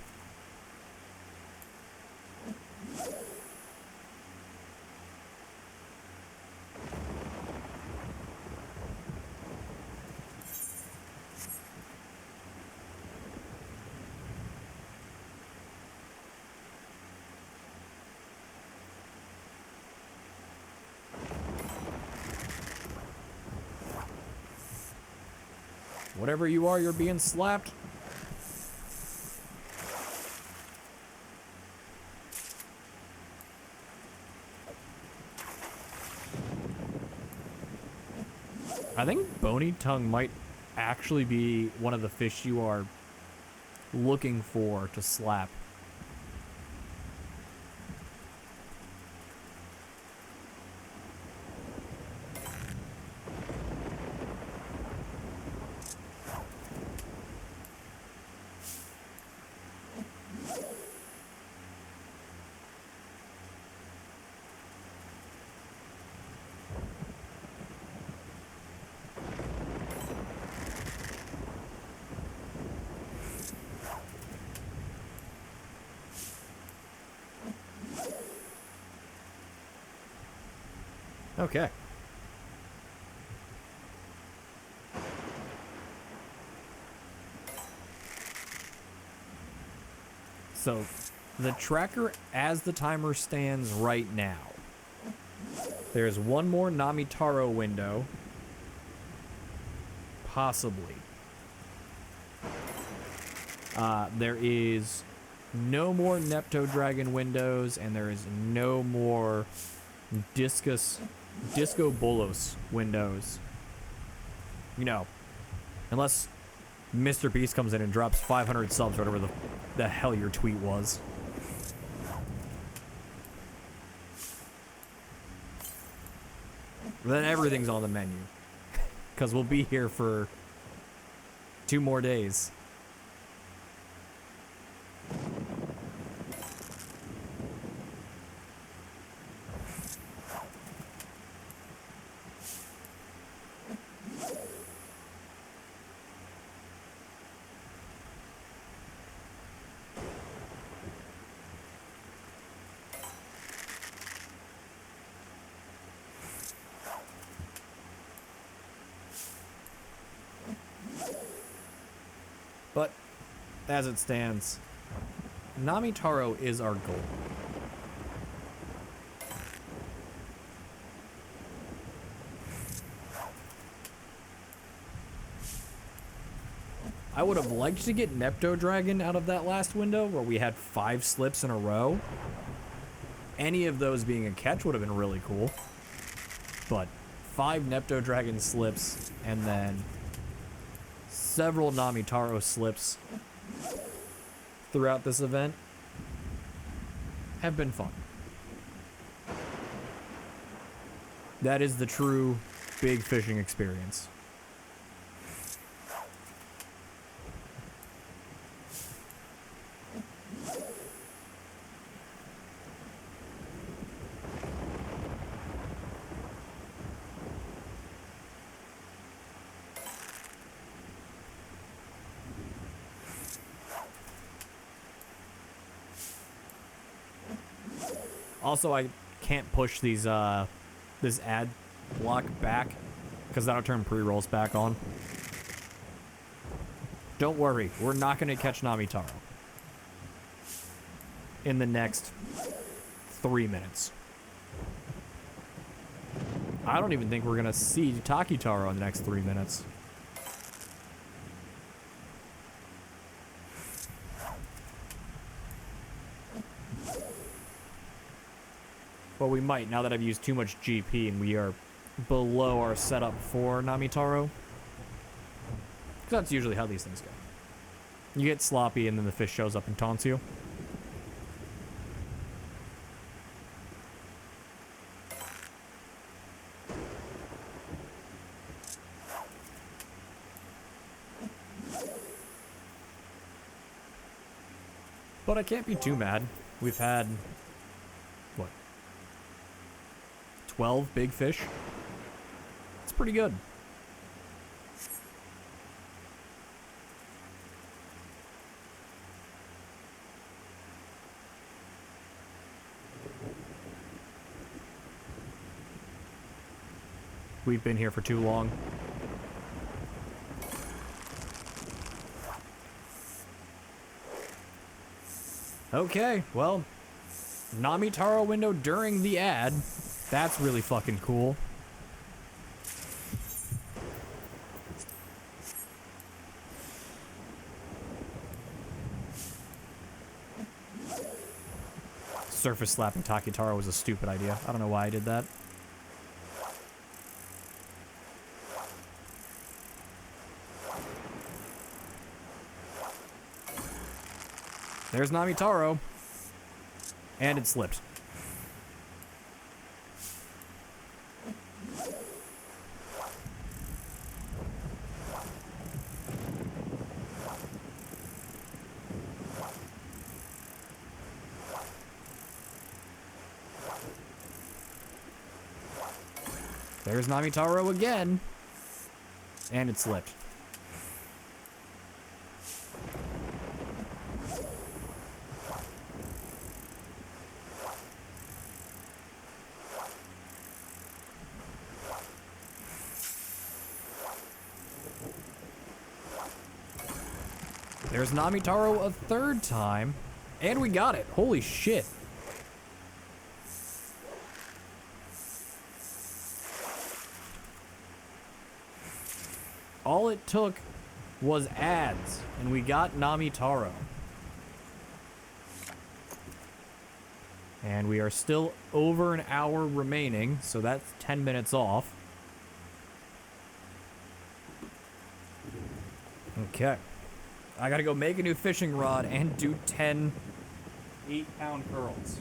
Whatever you are, you're being slapped. I think bony tongue might actually be one of the fish you are looking for to slap. Okay. So, the tracker as the timer stands right now. There's one more Namitaro window. Possibly. There is no more Nepto Dragon windows, and there is no more Disco Bolos windows. You know, unless Mr. Beast comes in and drops 500 subs, or whatever the hell your tweet was. Then everything's on the menu. Because we'll be here for 2 more days. But, as it stands, Namitaro is our goal. I would have liked to get Nepto Dragon out of that last window where we had 5 slips in a row. Any of those being a catch would have been really cool. But 5 Nepto Dragon slips and then several Namitaro slips throughout this event have been fun. That is the true big fishing experience. Also, I can't push these this ad block back because that'll turn pre-rolls back on. Don't worry, we're not going to catch Namitaro in the next 3 minutes. I don't even think we're going to see Takitaro in the next 3 minutes. Well, we might, now that I've used too much GP and we are below our setup for Namitaro. Because that's usually how these things go. You get sloppy and then the fish shows up and taunts you. But I can't be too mad. We've had, what, 12 big fish. It's pretty good. We've been here for too long. Okay, well, Namitaro window during the ad. That's really fucking cool. Surface slapping Takitaro was a stupid idea. I don't know why I did that. There's Namitaro. And it slipped. There's Namitaro again. And it slipped. There's Namitaro a third time. And we got it. Holy shit. All it took was ads, and we got Namitaro. And we are still over an hour remaining, so that's 10 minutes off. Okay. I gotta go make a new fishing rod and do 10 8-pound curls.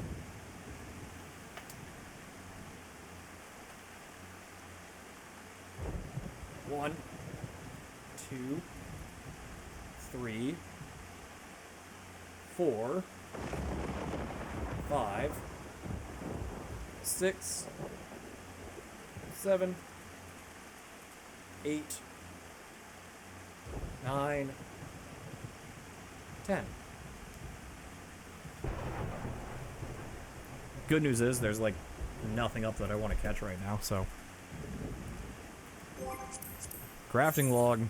One, 2, 3, 4, 5, 6, 7, 8, 9, 10. Good news is there's like nothing up that I want to catch right now, so. Crafting log.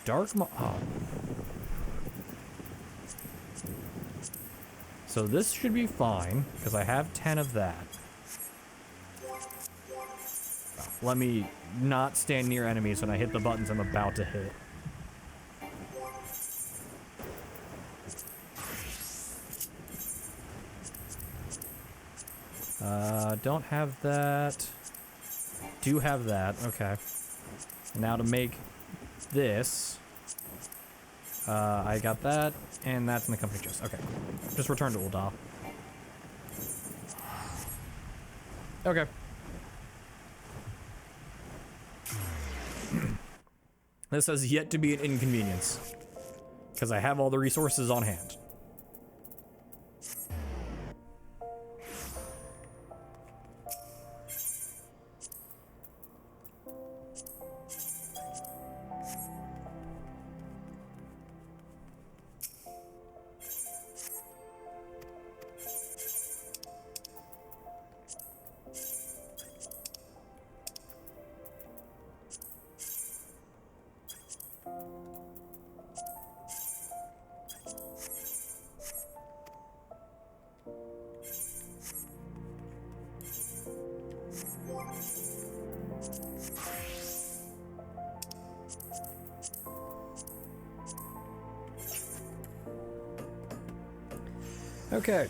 Oh. So this should be fine, because I have 10 of that. Let me not stand near enemies when I hit the buttons I'm about to hit. Don't have that. Do have that, okay. Now to make this, I got that, and that's in the company chest. Okay, just return to Ul'dah. Okay. This has yet to be an inconvenience, because I have all the resources on hand. Okay.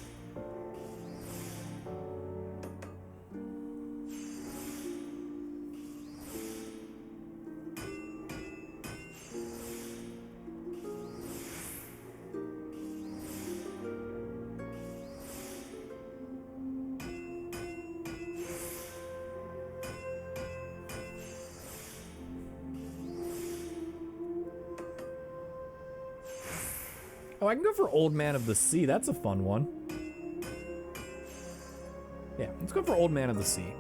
Oh, I can go for Old Man of the Sea. That's a fun one. Yeah, let's go for Old Man of the Sea.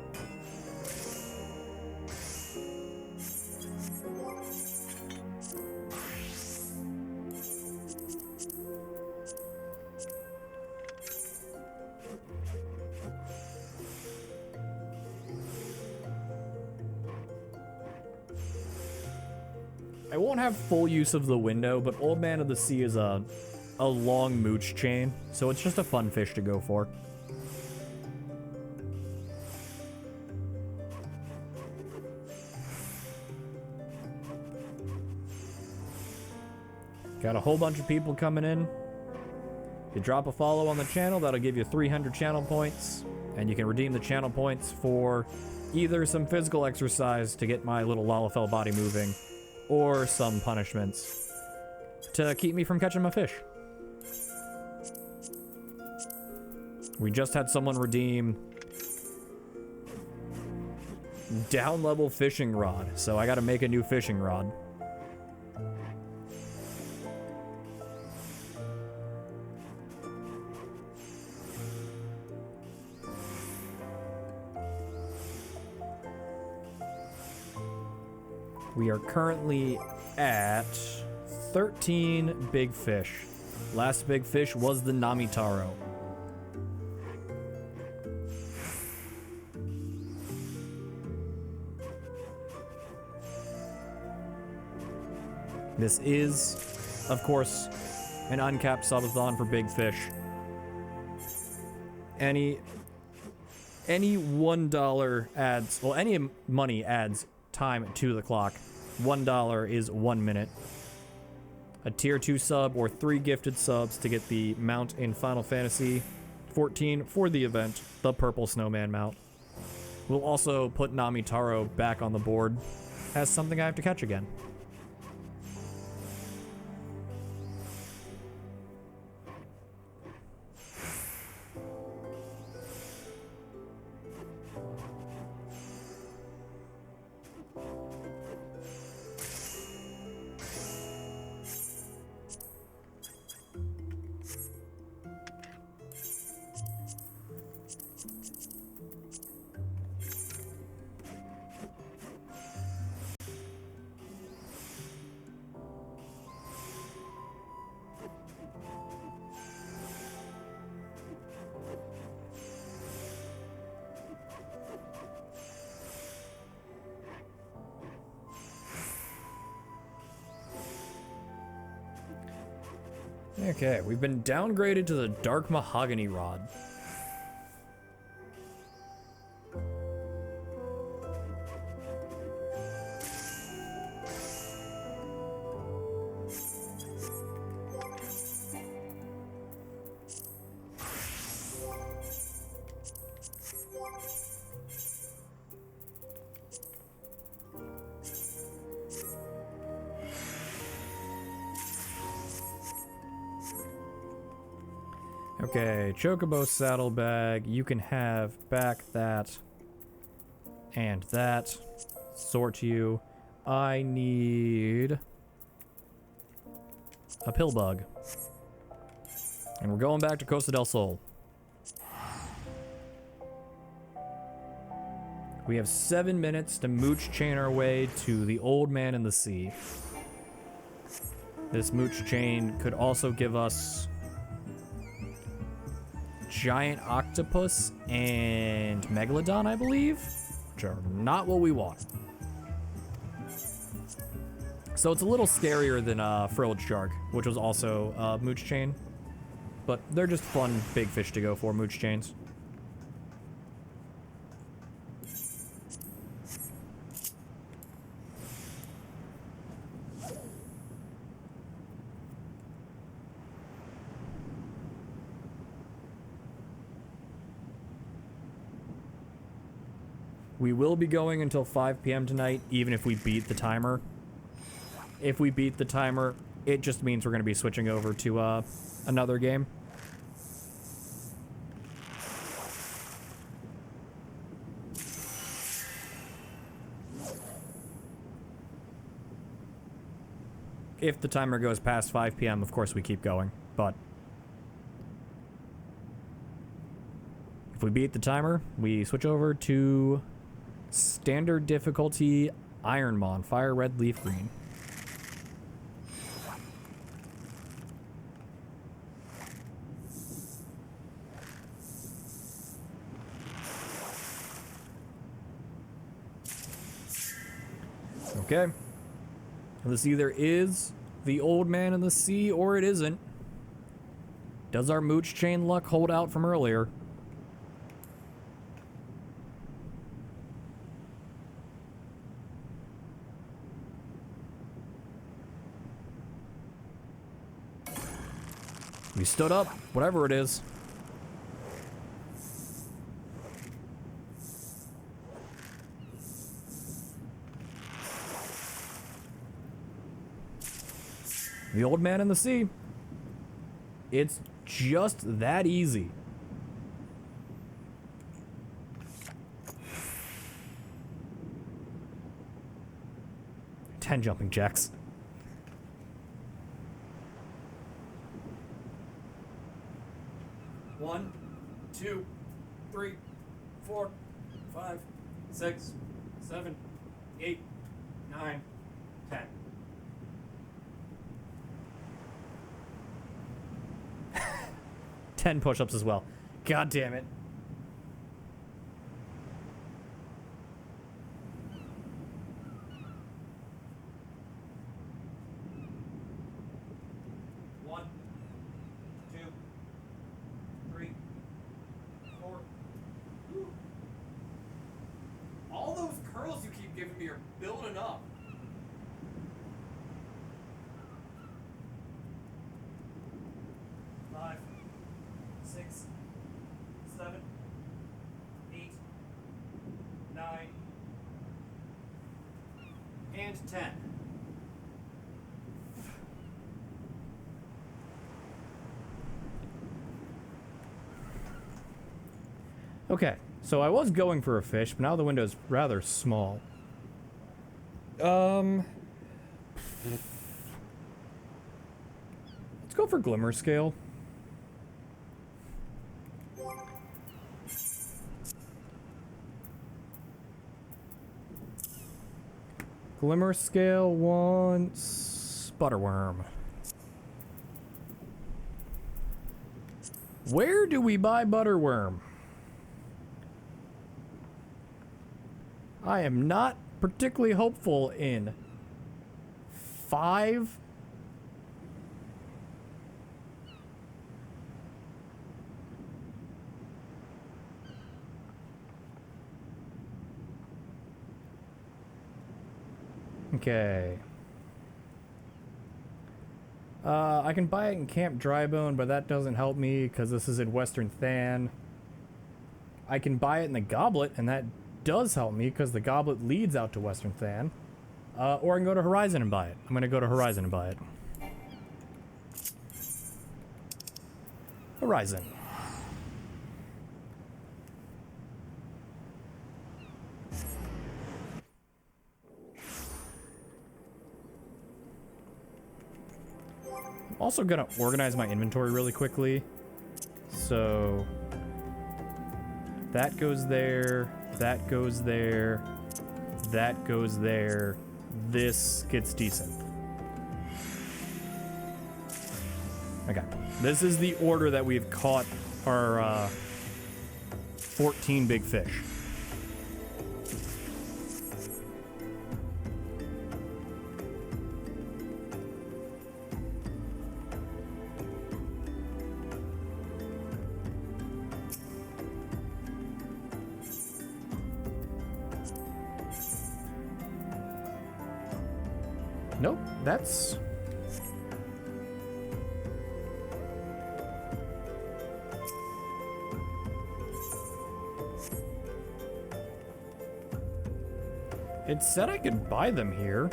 I won't have full use of the window, but Old Man of the Sea is a long mooch chain, so it's just a fun fish to go for. Got a whole bunch of people coming in. You drop a follow on the channel, that'll give you 300 channel points, and you can redeem the channel points for either some physical exercise to get my little Lalafell body moving, or some punishments to keep me from catching my fish. We just had someone redeem down level fishing rod, so I gotta make a new fishing rod. We are currently at 13 big fish. Last big fish was the Namitaro. This is, of course, an uncapped subathon for big fish. Any $1 adds, well, any money adds time to the clock. $1 is 1 minute. A tier 2 sub or 3 gifted subs to get the mount in Final Fantasy 14 for the event, the Purple Snowman mount. We'll also put Namitaro back on the board as something I have to catch again. Okay, we've been downgraded to the Dark Mahogany Rod. Okay, Chocobo Saddlebag, you can have back that and that. Sort you. I need a Pillbug. And we're going back to Costa del Sol. We have 7 minutes to mooch chain our way to the Old Man in the Sea. This mooch chain could also give us giant octopus and megalodon, I believe, which are not what we want. So it's a little scarier than frilled shark, which was also mooch chain, but they're just fun big fish to go for, mooch chains. We will be going until 5 p.m. tonight, even if we beat the timer. If we beat the timer, it just means we're going to be switching over to another game. If the timer goes past 5 p.m., of course we keep going. But if we beat the timer, we switch over to standard difficulty Ironmon, fire red, leaf green. Okay. This either is the old man in the sea or it isn't. Does our mooch chain luck hold out from earlier? We stood up, whatever it is. The old man in the sea. It's just that easy. Ten jumping jacks. One, two, 3, 4, 5, 6, 7, 8, 9, 10. 10 push-ups as well. God damn it. One, 2, 3, 4. Woo. All those curls you keep giving me are building up. Five. 6, 7, 8, 9, and 10. Okay, so I was going for a fish, but now the window is rather small. Let's go for Glimmer Scale. Glimmer Scale wants Butterworm. Where do we buy Butterworm? I am not particularly hopeful in 5. Okay. I can buy it in Camp Drybone, but that doesn't help me because this is in Western Than. I can buy it in the Goblet, and that does help me because the Goblet leads out to Western Than. Or I can go to Horizon and buy it. I'm going to go to Horizon and buy it. Horizon. Also gonna organize my inventory really quickly. So that goes there, that goes there, that goes there. This gets decent. Okay, this is the order that we've caught our 14 big fish. Nope, that's... It said I could buy them here.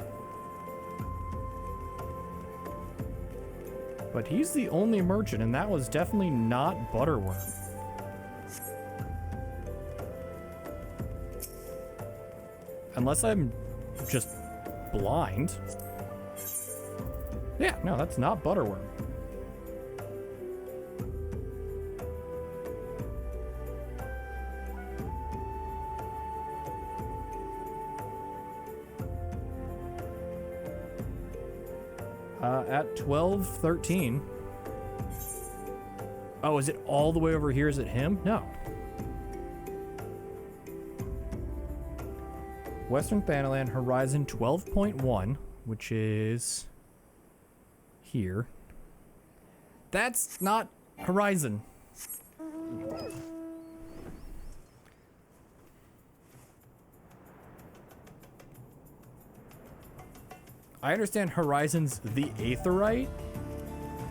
But he's the only merchant, and that was definitely not Butterworm. Unless I'm just blind. Yeah, no, that's not Butterworm. At 12:13. Oh, is it all the way over here? Is it him? No. Western Thanaland, Horizon 12.1, which is here. That's not Horizon. I understand Horizon's the Aetheryte,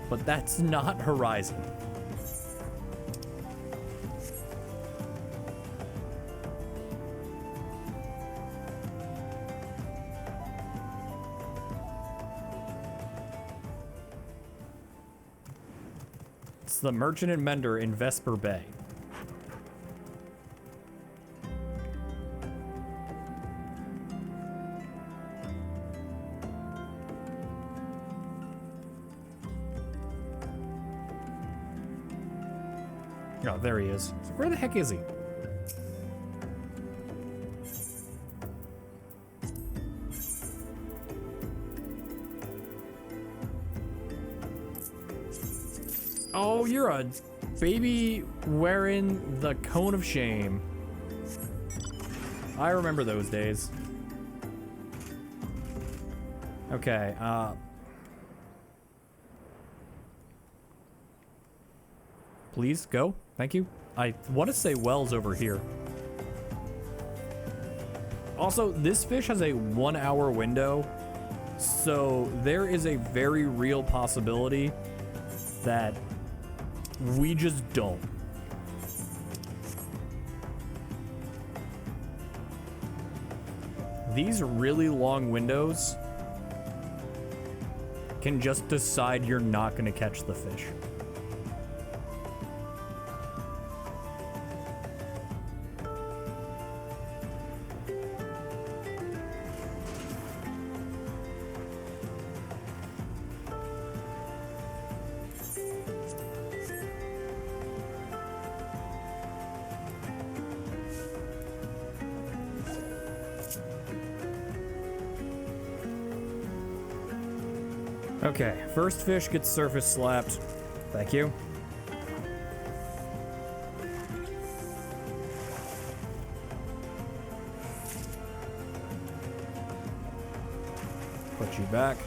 but that's not Horizon. It's the Merchant and Mender in Vesper Bay. Oh, there he is. Where the heck is he? Oh, you're a baby wearing the cone of shame. I remember those days. Okay, please go. Thank you. I want to say Wells over here. Also, this fish has a 1 hour window, so there is a very real possibility that we just don't. These really long windows can just decide you're not going to catch the fish. Okay, first fish gets surface slapped. Thank you. Put you back.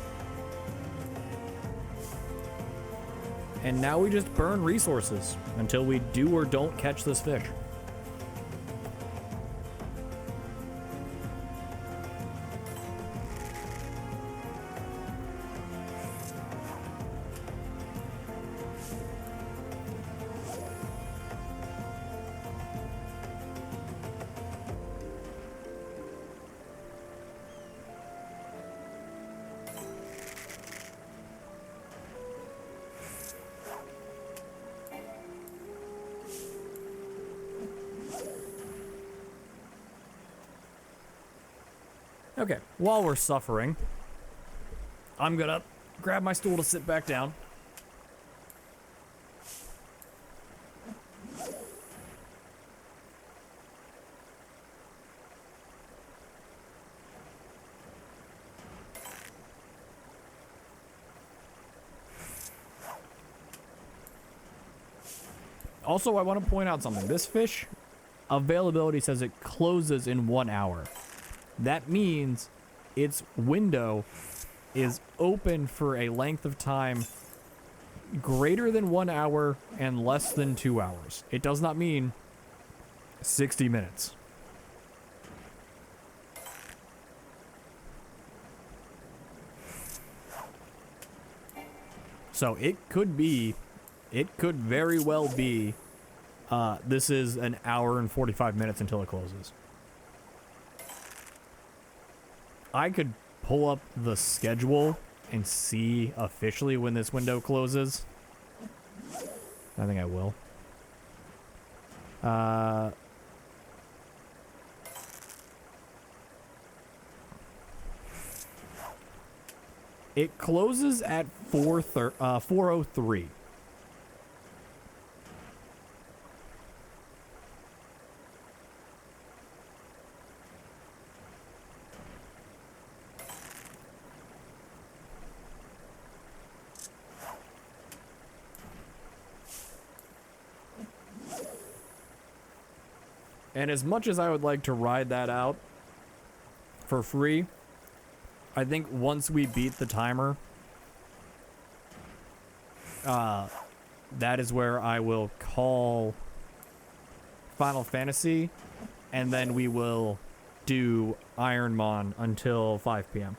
And now we just burn resources until we do or don't catch this fish. Okay, while we're suffering, I'm gonna grab my stool to sit back down. Also, I want to point out something. This fish availability says it closes in 1 hour. That means its window is open for a length of time greater than 1 hour and less than 2 hours. It does not mean 60 minutes. So it could very well be, this is an hour and 45 minutes until it closes. I could pull up the schedule and see officially when this window closes. I think I will. It closes at 4:03. And as much as I would like to ride that out for free, I think once we beat the timer, that is where I will call Final Fantasy, and then we will do Ironmon until 5 p.m.